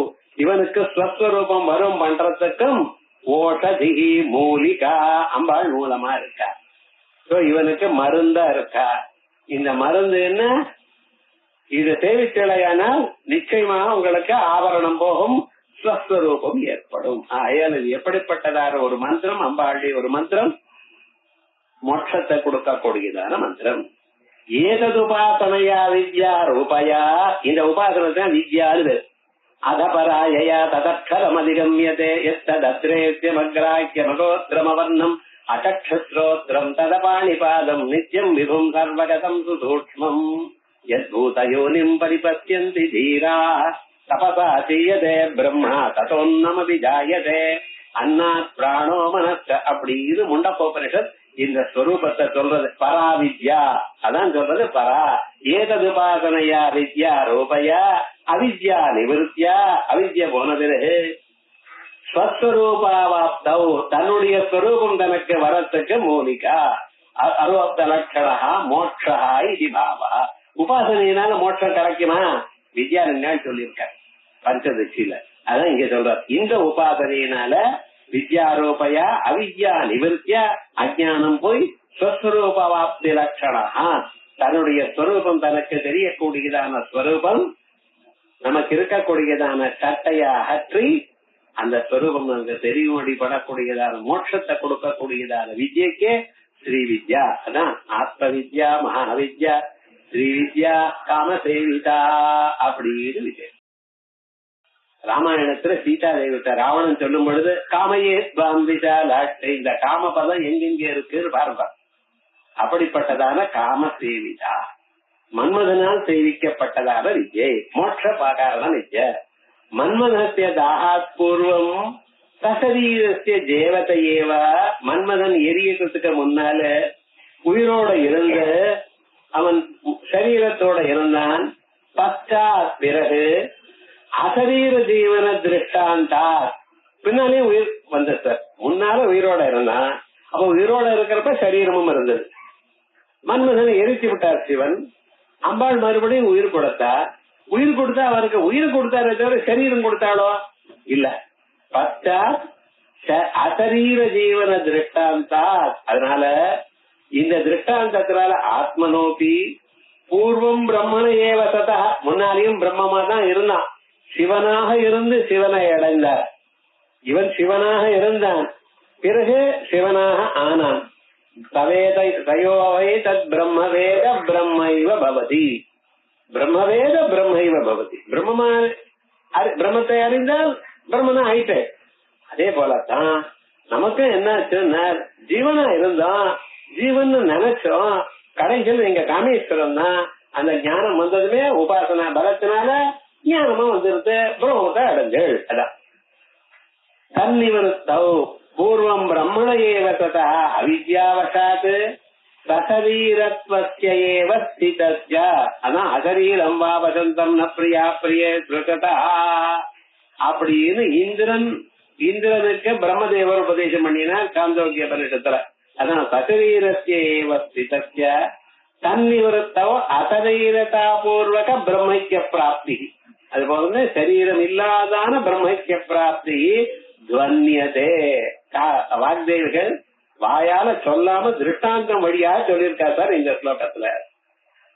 இவனுக்கு ஸ்வஸ்வரூபம் வரும் பண்றதுக்கும் ஓஷதி மூலிகா அம்பாள் மூலமா இருக்கா. இவனுக்கு மருந்தா இருக்கா. இந்த மருந்து என்ன? இது தேவைச்சலையானால் நிச்சயமாக உங்களுக்கு ஆவரணம் போகும், ஸ்வஸ்வரூபம் ஏற்படும். இது எப்படிப்பட்டதான ஒரு மந்திரம்? அம்பாளுடைய ஒரு மந்திரம், மோட்சத்தை கொடுக்கக்கூடியதான மந்திரம். ஏதது உபாசனையா வித்யா ரூபயா. இந்த உபாசனை வித்யானு அதபராயா ததக்ஷரம் அதிகமியதே எத்தத்ரேத்யமக்ராஹ்யமகோத்ரமவர்ணம் அடக்ஷஸ்ரோத்ரம் ததபாணிபாதம் நித்யம் விபும் சர்வகதம் சுசூக்ஷ்மம் யத்பூதயோனிம் பரிபத்யந்தி தீரா தபசா சீயதே பிரம்மா ததோன்னம விஜாயதே அன்னாத் பிராணோ மனச அப்படின்னு முண்டகோபனிஷத் இந்த ஸ்வரூபத்தை சொல்றது. பராவித்யா அதான் சொல்றது. பரா ஏததுபாசனையா வித்யா ரூபயா அவித்யா நிவர்த்தியா, அவித்யா போன பிறகு ஸ்வஸ்வரூபாவாப்தௌ தன்னுடைய ஸ்வரூபம் தனக்கு வரத்துக்கு மூலிகா அருவப்த லட்சணா மோட்சா இது பாவா. உபாசனையினால மோட்சம் கிடைக்குமா? வித்யாரண்யால் சொல்லியிருக்க பஞ்சதட்சியில. அதான் இங்க சொல்ற. இந்த உபாசனையினால வித்யாரூபயா அவித்யா நிவர்த்தியா அஜானம் போய் ஸ்வஸ்வரூபாவாப்தி லட்சணா தன்னுடைய ஸ்வரூபம் தனக்கு தெரியக்கூடியதான ஸ்வரூபம் நமக்கு இருக்கக்கூடியதான சட்டையா அகற்றி அந்த ஸ்வரூபம் நமக்கு தெரியும்படிப்படக்கூடியதான மோட்சத்தை கொடுக்கக்கூடியதான வித்யக்கே ஸ்ரீ வித்யா. அதான் ஆத்ம வித்யா மகாவித்யா ஸ்ரீ வித்யா காமசேவிதா அப்படின்னு விஜயம். ராமாயணத்துல சீதா தேவிட்ட ராவணன் சொல்லும் பொழுது காமையே ஸ்வாம்பிதா லாட்டை, இந்த காம பதம் எங்கெங்க இருக்குன்னு பாருங்க. அப்படிப்பட்டதான காமசேவிதா மன்மதனால் சேவிக்கப்பட்டதான வித்யை மோட்ச பாகாரண வித்ய. மன்மதத்திய தாகாத் பூர்வம் சசரீரஸ்ய தேவதையேவ. மன்மதன் எரியறதுக்கு முன்னால உயிரோட இருந்து அவன் சரீரத்தோட இருந்தான். பச்சாத் பிறகு அசரீர ஜீவன திருஷ்டாந்தா பின்னாலே உயிர் வந்த சார். முன்னால உயிரோட இருந்தான். அப்ப உயிரோட இருக்கிறப்ப சரீரமும் இருந்தது. மன்மதனை எரிச்சு விட்டார் சிவன். அம்பாள் மறுபடியும் உயிர் கொடுத்தா. உயிர் கொடுத்தா அவருக்கு உயிர் கொடுத்தாரே தவிர சரீரம் கொடுத்தாளோ இல்ல. பச்சாத் அசரீர ஜீவன திருஷ்டாந்தா. அதனால இந்த திருஷ்டாந்தத்தினால ஆத்மனோபி பூர்வம் பிரம்மண ஏவ சதா முன்னாலேயும் பிரம்மமா தான் இருந்தான். சிவனாக இருந்து சிவனை அடைந்தார். இவன் சிவனாக இருந்தான், பிறகு சிவனாக ஆனான். தயோவை தத் பிரம்மவேத பிரம்மைவ பவதி. பிரம்மவேத பிரம்மைவ பவதி. பிரம்மத்தை அறிந்தால் பிரம்மனா ஆயிட்டே. அதே போலத்தான் நமக்கு என்னாச்சுன்னா ஜீவனா இருந்தோம், ஜீவன் நினைச்சோம். கடைசியில் எங்க காமேஸ்வரம் தான். அந்த ஞானம் வந்ததுமே உபாசனா பலத்தினால ஞானமா வந்துருது. பிரம்மத்தை அடைஞ்சல். அதான் தன்னிவருத்தௌ பூர்வம் பிரம்மண ஏவ ததா அவித்யாவசாத் சசரீரத்வஸ்ய ஏவ ஸ்திதஸ்ய. அதான் அசரீரம் வா வசந்தம் ந பிரியா பிரியே ஸ்ருததா அப்படின்னு இந்திரனுக்கு பிரம்மதேவர் உபதேசம் பண்ணினார் சாந்தோக்கிய பரிஷத்துல. அதான் சசரீரஸ்ய ஏவ ஸ்திதஸ்ய தன்னிவருத்தௌ அசரீரதா பூர்வக பிரம்மைக்கிய பிராப்தி. அது போல சரீரம் இல்லாதான பிரம்மைக்கிய பிராப்தி துவன்யதே. வாக்தேவிகள் வாயால சொல்லாம திருஷ்டாந்தம் வழியா சொல்லியிருக்கா சார் இந்த ஸ்லோகத்துல.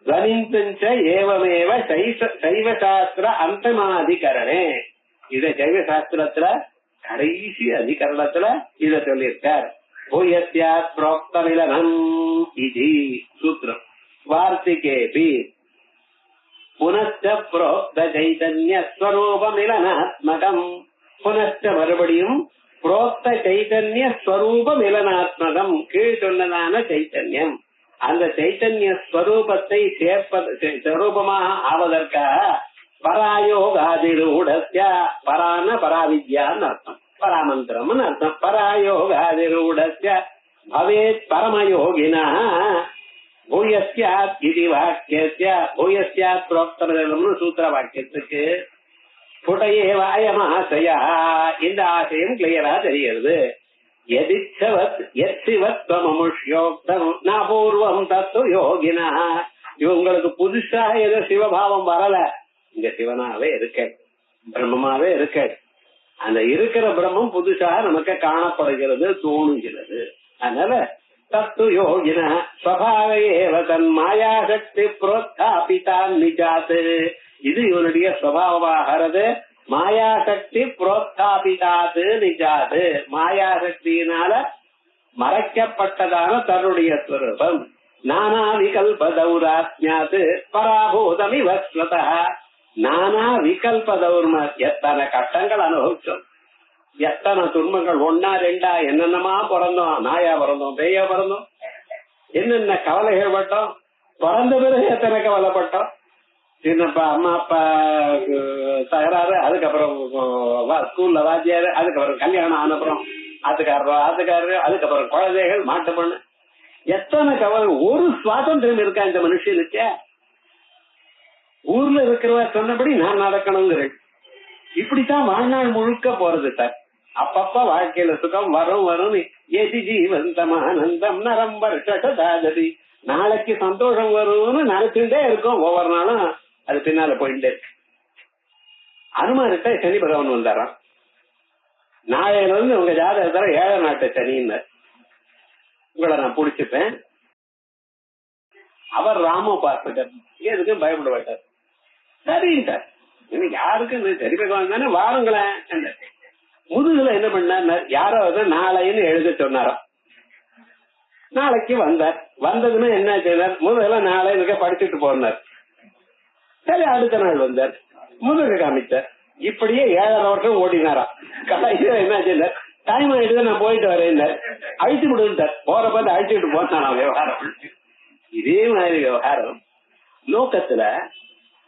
துவனிந்தஞ்ச ஏவமேவ சைவ சாஸ்திர அந்தமாதிகரணே. இத சைவ சாஸ்திரத்துல கடைசி அதிகரணத்துல இத சொல்லியிருக்கார். பூயஸ்யாத் புரோக்த மிலனம் இது சூத்திரம். வார்த்திகேபி புனஸ்த புரோக்த சைதன்ய ஸ்வரூப மிலனாத்மகம். புனஸ்த மறுபடியும் புரோக்த சைதன்ய ஸ்வரூப மிலனாத்மகம். கீழ் சொன்னதான சைத்தன்யம். அந்த சைத்தன்ய ஸ்வரூபத்தை ஸ்வரூபமாக ஆவதற்காக பராயோகாதிரூடஸ்ய, பரான பராவித்யான்னு அர்த்தம், பராமந்திரம் அர்த்தம். பராயோகாதிரூடஸ்ய பவேத் பரமயோகினா பூயஸ்யாத் இது வாக்கியஸ்ய. பூயஸ்யாத் புரோக்தமிலம்னு சூத்திர வாக்கியத்துக்கு புடையே வாயமாசயா. இந்த ஆசையும் கிளியரா தெரிகிறது. எதிச்சவத் எச்சிவத்வமுஷ்யோக்தம் நபூர்வம் தத்து யோகினா. இவங்களுக்கு புதுசா ஏதோ சிவபாவம் வரல. இங்க சிவனாவே இருக்க, பிரம்மமாவே இருக்க. அந்த இருக்கிற பிரம்மம் புதுசாக நமக்கு காணப்படுகிறது, தோணுகிறது. அதனால தத்து யோகின ஸ்வபாவேவ தன் மாயாசக்தி புரோத்தாபிதான் நிஜாத்து. இது இவனுடைய சுவாவமாகிறது. மாயாசக்தி புரோத்தாபிதாது நிஜாது. மாயாசக்தியினால மறைக்கப்பட்டதான தன்னுடைய ஸ்வரூபம். நானா விகல்பதௌராத்மியாத் பராபூதமிவ ஸ்வதஹ. நானா விகல்பதௌர்ம. எத்தனை கஷ்டங்கள் அனுபவிச்சோம், எத்தனை துன்பங்கள், ஒன்னா ரெண்டா என்னென்னமா பிறந்தோம். நாயா பிறந்தோம், பேயா பிறந்தோம், என்னென்ன கவலைகள் பட்டோம். பிறந்த பிறகு எத்தனை கவலைப்பட்டோம். சின்னப்பா அம்மா அப்பா தகராறு, அதுக்கப்புறம் ஸ்கூல்ல வாத்தியாரு, அதுக்கப்புறம் கல்யாணம் ஆனப்புறம் ஆத்துக்காரரு, அதுக்கப்புறம் குழந்தைகள், மாட்டு பொண்ணு, எத்தனை கவலை. ஒரு சுவாதந்திரம் இருக்கா இந்த மனுஷனுக்கு? ஊர்ல இருக்கிறவ சொன்னபடி நான் நடக்கணுங்கிறேன். இப்படித்தான் வாழ்நாள் முழுக்க போறது சார். அப்பப்ப வாழ்க்கையில சுகம் வரும் வரும். ஏதி ஜீவந்தமானந்தம் நரம்பரி, நாளைக்கு சந்தோஷம் வரும்னு நினைச்சுட்டே இருக்கும். ஒவ்வொரு நாளும் அது பின்னால போயிட்டே இருக்கு. அனுமானிட்ட சனி பகவான் வந்தாராம். நாளையில இருந்து உங்க ஜாதகத்துல 7 நாட்டு சனின்னு உங்களை நான் புடிச்சுப்பேன். அவர் ராமோபாசகர், எதுக்கும் பயப்பட மாட்டார். சரிங்க சார், இன்னைக்கு யாருக்கு சரி பகவான் தானே, வாருங்களேன். முதுகுல என்ன பண்ணார், யாராவது நாளைன்னு எழுத சொன்னாராம். நாளைக்கு வந்தார். வந்ததுன்னு என்ன செய்தார், முதல்ல நாளை இருக்க படிச்சுட்டு போனார். சரி, அடுத்த நாள் வந்தார், முதுகு காமிச்சார். இப்படியே 7.5 வருஷம் ஓடினாராம். கடைசியா என்ன செய்தார், டைம் ஆயிடுது நான் போயிட்டு வரேன், அழிச்சு விடுந்தார். போற பார்த்து அழிச்சுட்டு போனானா விவகாரம். இதே மாதிரி விவகாரம் லோகத்துல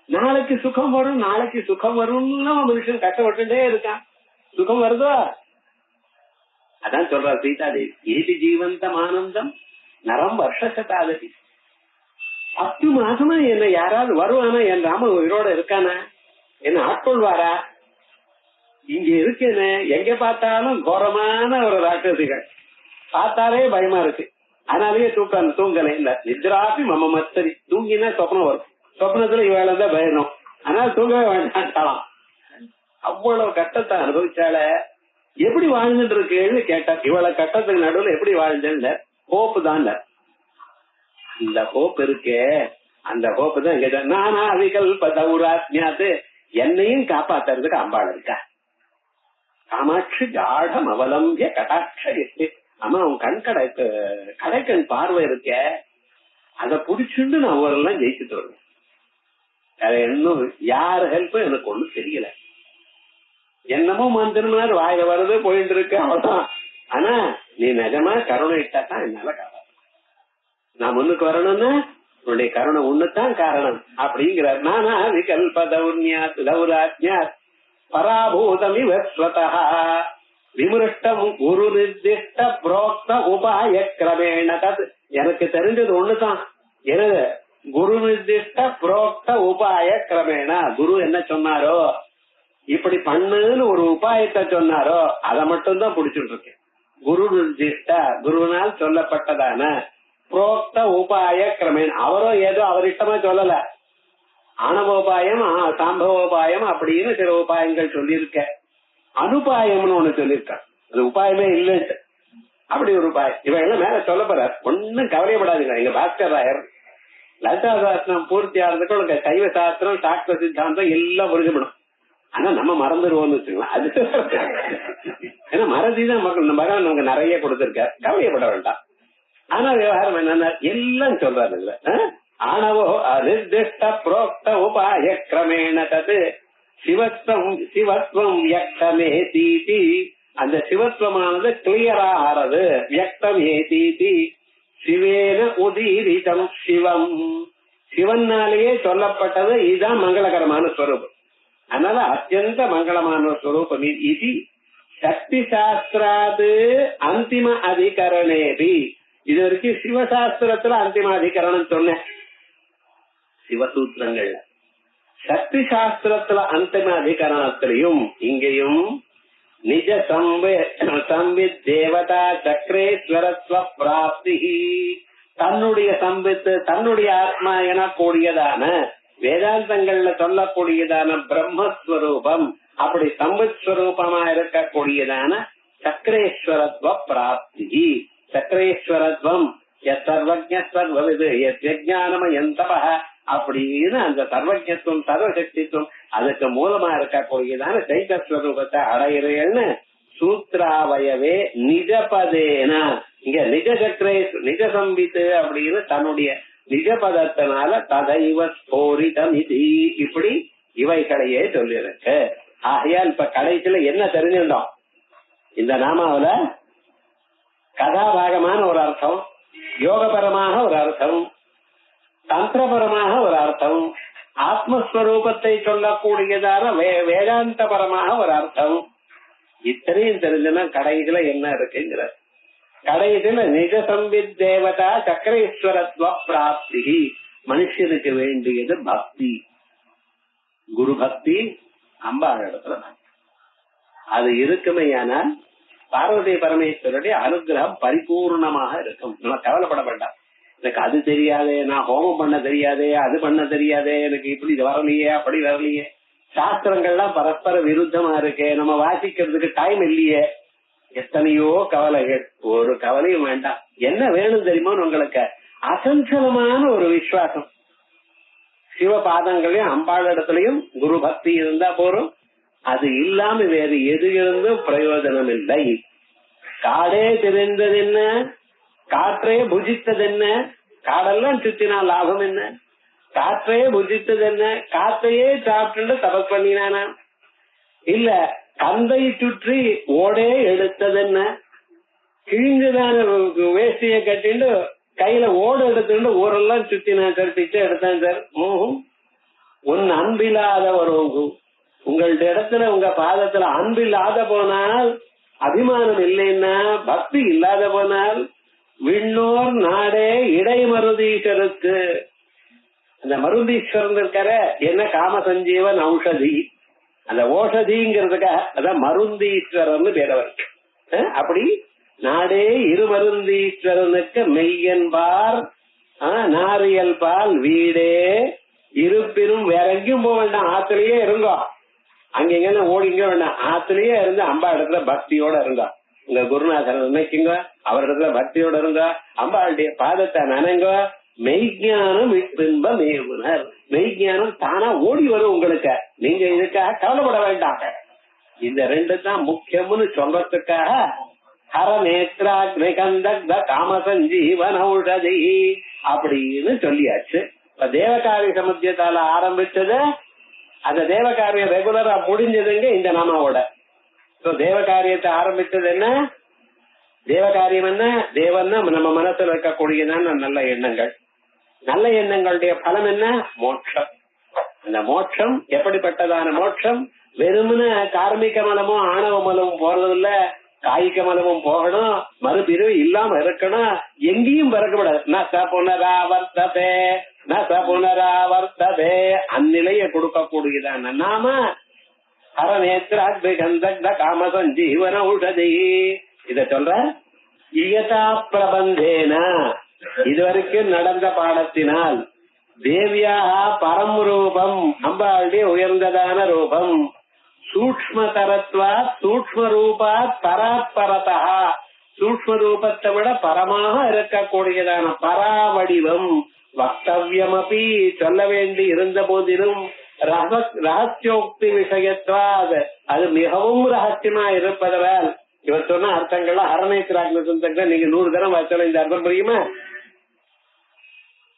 நாளைக்கு சுகம் வரும், நாளைக்கு சுகம் வரும்னு மனுஷன் கஷ்டப்பட்டுட்டே இருக்கான். சுகம் வருதோ? அதான் சொல்றார் சீதாதேவி, ஏதி ஜீவந்தம் ஆனந்தம் நரம் வருஷத்தாததி. 10 மாசமா என்ன யாராவது வருவானா, என் ராம உயிரோட இருக்கானா, என்ன ஆட்கொள்வாரா? இங்க இருக்கேன்னு எங்க பார்த்தாலும் கோரமான ஒரு ராட்சசிகள், பார்த்தாலே பயமா இருக்கு. அதனாலேயே தூங்கலை. இல்ல நித்ராபி மம மத்தரி, தூங்கினா சொப்னம் வரும், சொப்னத்துல இவளதான் பயணும், அதனால தூங்கவே வேண்டாம். அவ்வளவு கஷ்டத்தை அனுபவிச்சால எப்படி வாழ்ந்துட்டு இருக்குன்னு கேட்டார். இவ்வளவு கஷ்டத்துக்கு நடுவுல எப்படி வாழ்ந்த ஹோப்பு தான். இந்த ஹோப் இருக்கே, அந்த ஹோப்பு தான் கேட்ட. நானா விகல்ப தௌராத்மியாத்து, என்னையும் காப்பாத்துறதுக்கு அம்பாள் இருக்கா. காமாட்சி காடம் அவலம்பிய கடாட்சி. ஆமா, அவன் கடைக்கண் பார்வை இருக்க, அத புடிச்சுட்டு நான் அவரெல்லாம் ஜெயிச்சுட்டு வருவேன். இன்னும் யாரு ஹெல்ப் எனக்கு ஒண்ணும் தெரியல. என்னமோ மந்திரமாரு வாயில வருது போயிட்டு இருக்கு, அவ்வளவுதான். ஆனா நீ நிஜமா கருணை இட்டாதான் என்னால காரணம். நான் முன்னுக்கு வரணும்னா உன்னுடைய கருணை ஒண்ணுதான் காரணம் அப்படிங்கிறார். நானா விகல்ப தௌராத்மியாத் பராபூதமி வஸ்வதா விமிருஷ்டம் குரு நிர்திஷ்ட புரோக்த உபாய கிரமேண தத். எனக்கு தெரிஞ்சது ஒண்ணுதான், எனது குரு நிர்திஷ்ட புரோக்த உபாய கிரமேண. குரு என்ன சொன்னாரோ, இப்படி பண்ணுன்னு ஒரு உபாயத்தை சொன்னாரோ, அதை மட்டும் தான் புடிச்சுட்டு இருக்கேன். குரு நிர்திஷ்ட, குருவினால் சொல்லப்பட்டதான, புரோக்த உபாய கிரமேண, அவரோ ஏதோ அவரிட்டமா சொல்லல. ஆணவோபாயம் சாம்பவோபாயம் அப்படின்னு சில உபாயங்கள் சொல்லியிருக்க. அனுபாயம்னு ஒண்ணு சொல்லியிருக்க, அது உபாயமே இல்லைன்னு. அப்படி ஒரு உபாயம் இவங்க மேல சொல்ல போறார். ஒன்னும் கவலையப்படாதுங்க. எங்க பாஸ்கர் ராயர் லலிதா சாஸ்திரம் பூர்த்தி ஆகிறதுக்கு உங்க சைவ சாஸ்திரம் சாஸ்திர சித்தாந்தம் எல்லாம் புரிஞ்சுக்கணும். ஆனா நம்ம மறந்துடுவோம்னு வச்சுக்கலாம். அது ஏன்னா மறதிதான் மகன் நமக்கு நிறைய கொடுத்திருக்காரு, கவலையப்பட வேண்டாம். ஆனா விவகாரம் என்னன்னா எல்லாம் சொல்றாரு. ஆணவோ நிர்திஷ்ட புரோக்த உபாய கிரமேண தது சிவத்வம் வியக்தமே தீதி. அந்த சிவத்வமானது கிளியரா ஆறது. வியக்தம் ஏ தீதி சிவேன உதீரிதம் சிவம். சிவனாலேயே சொல்லப்பட்டது. இதுதான் மங்களகரமான ஸ்வரூபம். அதனால அத்தியந்த மங்களமான ஸ்வரூபம் இது. சக்தி சாஸ்திராது அந்திம அதிகரணேபி. இது வரைக்கும் சிவசாஸ்திரத்துல அந்திம அதிகரணம் சொன்னேன் சிவசூத்திரங்கள்ல. சக்தி சாஸ்திரத்துல அந்திம அதிகரணத்திலையும் இங்கேயும் நிஜ சம்வித் தேவதா சக்கரேஸ்வரஸ்வ பிராப்தி, தன்னுடைய சம்பித்து தன்னுடைய ஆத்மா என கூடியதான வேதாந்தங்கள்ல சொல்லக்கூடியதான பிரம்மஸ்வரூபம், அப்படி சம்பித் ஸ்வரூபமா இருக்கக்கூடியதான சக்கரேஸ்வரத்வ பிராப்தி. சக்கரேஸ்வரத்வம் சர்வஜ சர்வவிது யஜ்ஞானமயந்தப அப்படின்னு அந்த சர்வஜத்துவம் சர்வசக்தித்துவம் அதுக்கு மூலமா இருக்கக்கூடியதான சைத்தஸ்வரூபத்தை அடையிறேன்னு சூத்ராவயவே நிஜபதேன. இங்க நிஜ சக்கரே நிஜ சம்பித்து அப்படின்னு தன்னுடைய நிஜபதத்தினால ததைவ ஸ்போரிதம் இது. இப்படி இவைகளையே சொல்லிருக்கு. ஆகையால் இப்ப கடைசியில என்ன தெரிஞ்சுட்டோம், இந்த நாமாவில கதாபாகமான ஒரு அர்த்தம், யோகபரமாக ஒரு அர்த்தம், தந்திரபரமாக ஒரு அர்த்தம், ஆத்மஸ்வரூபத்தை சொல்லக்கூடியதான வேதாந்தபரமாக ஒரு அர்த்தம். இத்தனையும் தெரிஞ்சுன்னா கடைசியில என்ன இருக்குங்கிற கடைசியில நிஜ சம்பித் தேவதா சக்கரேஸ்வரத்வ பிராப்தி. மனுஷனுக்கு வேண்டியது பக்தி, குரு பக்தி, அம்பாள் இடத்துல அது இருக்குமையானால் பார்வதி பரமேஸ்வருடைய அனுகிரகம் பரிபூர்ணமாக இருக்கும். நம்ம கவலைப்பட வேண்டாம். எனக்கு அது தெரியாதே, நான் ஹோமம் பண்ண தெரியாதே, அது பண்ண தெரியாதே, எனக்கு இப்படி வரலையே அப்படி வரலையே, சாஸ்திரங்கள்லாம் பரஸ்பர விருத்தமா இருக்கு, நம்ம வாசிக்கிறதுக்கு டைம் இல்லையே, எத்தனையோ கவலைகள். ஒரு கவலையும் வேண்டாம். என்ன வேணும் தெரியுமோ உங்களுக்கு? அசஞ்சலமான ஒரு விசுவாசம். சிவபாதங்களையும் அம்பாள் இடத்துலயும் குரு பக்தி இருந்தா போறோம். அது இல்லாம வேறு எது இருந்தும் பிரயோஜனம் இல்லை. காடே தெரிந்தது என்ன, காற்றே புஜித்தது என்ன, காடெல்லாம் சுத்தினா லாபம் என்ன, காற்றே புஜித்தது என்ன, காற்றையே சாப்பிட்டு தபஸ் பண்ணினானா, இல்ல கந்தை சுற்றி ஓடே எடுத்தது என்ன, கிழிஞ்சுதான வேஷ்டிய கட்டிண்டு கையில ஓடு எடுத்துட்டு ஊரெல்லாம் சுத்தினான் சார், பிச்சை எடுத்தான் சார். உன் அன்பில்லாத வருவோங்கும். உங்கள்ட இடத்துல உங்க பாதத்துல அன்பில்லாத போனால், அபிமானம் இல்லைன்னா, பக்தி இல்லாத போனால், விண்ணோர் நாடே இடை மருதீஸ்வருக்கு. அந்த மருதீஸ்வரன் இருக்கார என்ன, காம சஞ்சீவன் ஔஷதி, அந்த ஓஷதிங்கிறதுக்காக அதான் மருந்தீஸ்வரன் பேரவர். அப்படி நாடே இருமருந்தீஸ்வரனுக்கு மெய்யன்பார் நாரியல் பால் வீடே இருப்பினும் வேற எங்கேயும் போக வேண்டாம், ஆத்திலேயே இருங்கோ. அங்க ஓடிங்க வேண்டாம், ஆத்திலேயே இருந்து அம்பா இடத்துல பக்தியோட இருந்தா. உங்க குருநாதர் நினைக்குங்க, அவரிடத்துல பக்தியோட இருங்க, அம்பாளுடைய பாதத்தை நனங்க. மெய்ஞானம் இன்ப மேவுனர். மெய்ஞானம் தானா ஓடி வரும் உங்களுக்கு. நீங்க இதுக்காக கவலைப்பட வேண்டாம். இந்த ரெண்டு தான் முக்கியம்னு சொல்றதுக்காக ஹர நேத்ராக்னிகந்த காமசஞ்சீவன் ஔஷதி அப்படின்னு சொல்லியாச்சு. இப்ப தேவகாரிய சமுத்தியத்தால ஆரம்பிச்சது, அந்த தேவகாரியம் ரெகுலரா முடிஞ்சதுங்க இந்த நாமாவோட. தேவகாரியத்தை ஆரம்பிச்சது என்ன, தேவகாரியம் என்ன, தேவன்னா நம்ம மனசுல இருக்கக்கூடியதான நல்ல எண்ணங்கள். நல்ல எண்ணங்களுடைய பலம் என்ன, மோட்சம். அந்த மோட்சம் எப்படிப்பட்டதான மோட்சம்? வெறுமன கார்மிக மலமும் ஆணவ மலமும் போறதில்ல, காய்க மலமும் போகணும், மறுபிரிவு இல்லாம இருக்கணும், எங்கேயும் பிறக்கப்படாது. ந புனராவர்த்ததே ந புனராவர்த்ததே அந்நிலையை கொடுக்கக்கூடியதான நாம ஹரநேத்ராக்னிகந்த காமசஞ்சீவன ஔஷதி. இத சொல்ற இயதா பிரபந்தேன, இதுவரைக்கும் நடந்த பாடத்தினால், தேவியா பரம் ரூபம், அம்பாளுடைய உயர்ந்ததான ரூபம், சூக்ஷ்மதரத்வா சூக்ஷ்ம ரூபா பராத்பரதா, சூக்ஷ்ம ரூபத்தை விட பரமாக இருக்கக்கூடியதான பராவடிவம், வக்தவ்யமபி சொல்ல வேண்டி இருந்த போதிலும் ரகசியோக்தி விஷயத்வாது, அது மிகவும் ரகசியமா இருப்பதால் இவர் சொன்ன அர்த்தங்கள்லாம் ஹரநேத்ராக்னி நீங்க 100 தரம் வச்சாலும் இந்த அர்த்தம் புரியுமா?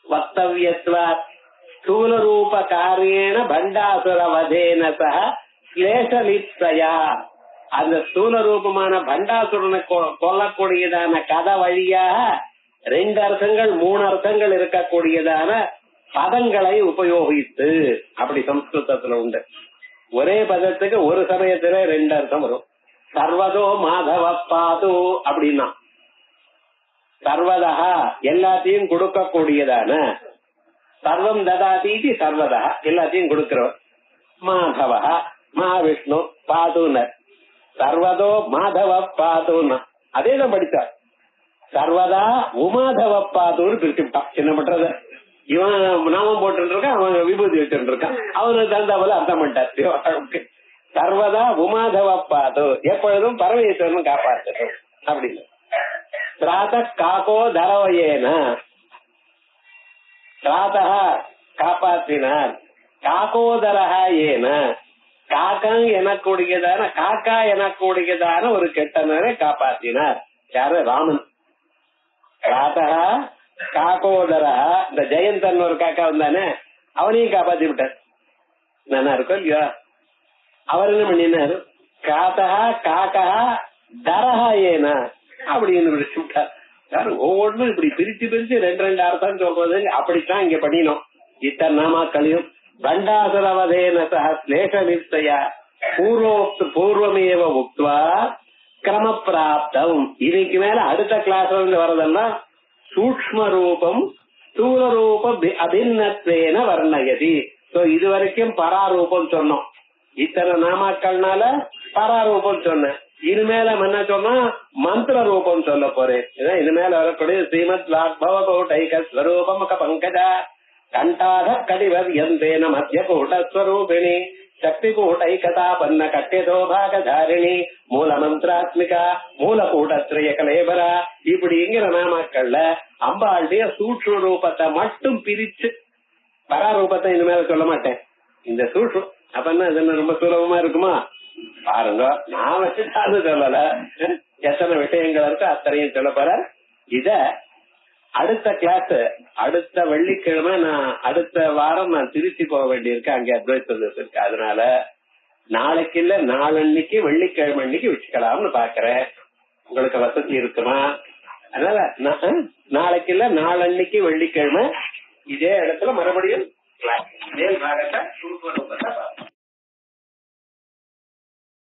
வக்தவ்யத்வா ஸ்தூல ரூப காரியேன பண்டாசுர வதேன சக ஸ்லேஷலிப்சயா, அந்த ஸ்தூல ரூபமான பண்டாசுரனை கொல்லக்கூடியதான கதை வழியாக 2 அர்த்தங்கள் 3 அர்த்தங்கள் இருக்கக்கூடியதான பதங்களை உபயோகித்து, அப்படி சம்ஸ்கிருதத்துல உண்டு. ஒரே பதத்துக்கு ஒரு சமயத்துல 2 அர்த்தம் வரும். சர்வதோ மாதவ பாது அப்படின்னா, சர்வதா எல்லாத்தையும் கொடுக்கக்கூடியதான, சர்வம் ததாதீதி சர்வதா எல்லாத்தையும் கொடுக்கிறவர், மாதவ மகாவிஷ்ணு பாதுனர், சர்வதோ மாதவ பாதுன்னா அதேதான் படித்தார். சர்வதா உமாதவ பாதுன்னு பிரிச்சுட்டான். என்ன பண்றது, இவன் நாமம் போட்டு இருக்கான், அவன் விபூதி வச்சுட்டு இருக்கான், அவனுக்கு தகுந்தாப்புல அர்த்தம் பண்ணிட்டார். சர்வதா உமாதவ பாது, எப்பொழுதும் பரமேஸ்வரன் காப்பாற்றணும் அப்படின்னு. திராத காக்கோ தரவயேன, திராதா காப்பாற்றினார், காக்கோதரஹா ஏன, காக்கா எனக்கூடியதான, காக்கா எனக்கூடியதான ஒரு கெட்டனரை காப்பாற்றினார். யாரு? ராமன். திராதா காக்கோதரஹா, இந்த ஜெயந்தன் ஒரு காக்கா வந்தானே, அவனையும் காப்பாத்தி விட்டார். நல்லா இருக்கும் இல்லையா? அவர் என்ன பண்ணினார், காத்தா காக்கா தரஹா ஏனா அப்படின்னு பிரிச்சு விட்டார். ஒவ்வொன்றும் இப்படி பிரிச்சு 2 அர்த்தம் சொல்றது, அப்படித்தான் இங்க பண்ணினோம். இத்தனை நாமாக்களையும் பண்டாசுரவதேன சக ஸ்லேஷ நிச்சய பூர்வமேவ உக்த்வா கிரம பிராப்தம். இதுக்கு மேல அடுத்த கிளாஸ்ல இருந்து வரதெல்லாம் சூக்ஷ்ம ரூபம் ஸ்தூல ரூப அபிநத்வேன வர்ணயதி. சோ இது வரைக்கும் பராரூபம் சொன்னோம். இத்தனை நாமாக்கள்னால பராரூபம் சொன்னேன். இனிமேல என்ன சொன்னா மந்திர ரூபம் சொல்ல போறேன். இனிமேல வரக்கூடிய ஸ்ரீமத் வாக்பவகோட்டைக ஸ்வரூபமக பங்கஜ கண்டாத கடிவர் எந்தேன மத்திய கூட்டஸ்வரூபிணி சக்தி கூட்டைகதா பன்ன கட்டியதோ பாகதாரிணி மூல மந்திராத்மிகா மூல கூட்டத்ரய கலேபரா இப்படிங்கிற நாமாக்கள்ல அம்பாளுடைய சூட்சு ரூபத்தை மட்டும் பிரிச்சு பராரூபத்தை இனிமேல சொல்ல மாட்டேன். இந்த சூட்சு அப்பன்னா இது ரொம்ப சுலபமா இருக்குமா பாருங்க. நான் வச்சுட்டாலும் சொல்லல, எத்தனை விஷயங்கள் இருக்கு அத்தனையும் சொல்ல போற. இத அடுத்த கிளாஸ் அடுத்த வெள்ளிக்கிழமை அடுத்த வாரம் நான் திருச்சி போக வேண்டியிருக்கு, அங்க அட்வைஸ் இருக்கு. அதனால நாளைக்கு இல்ல நாளன்னைக்கு வெள்ளிக்கிழமை அன்னைக்கு வச்சுக்கலாம்னு பாக்குறேன். உங்களுக்கு வசதி இருக்குமா? அதனால நாளைக்கு இல்ல நாளன்னைக்கு வெள்ளிக்கிழமை இதே இடத்துல மறுபடியும் மேல் பாகத்தை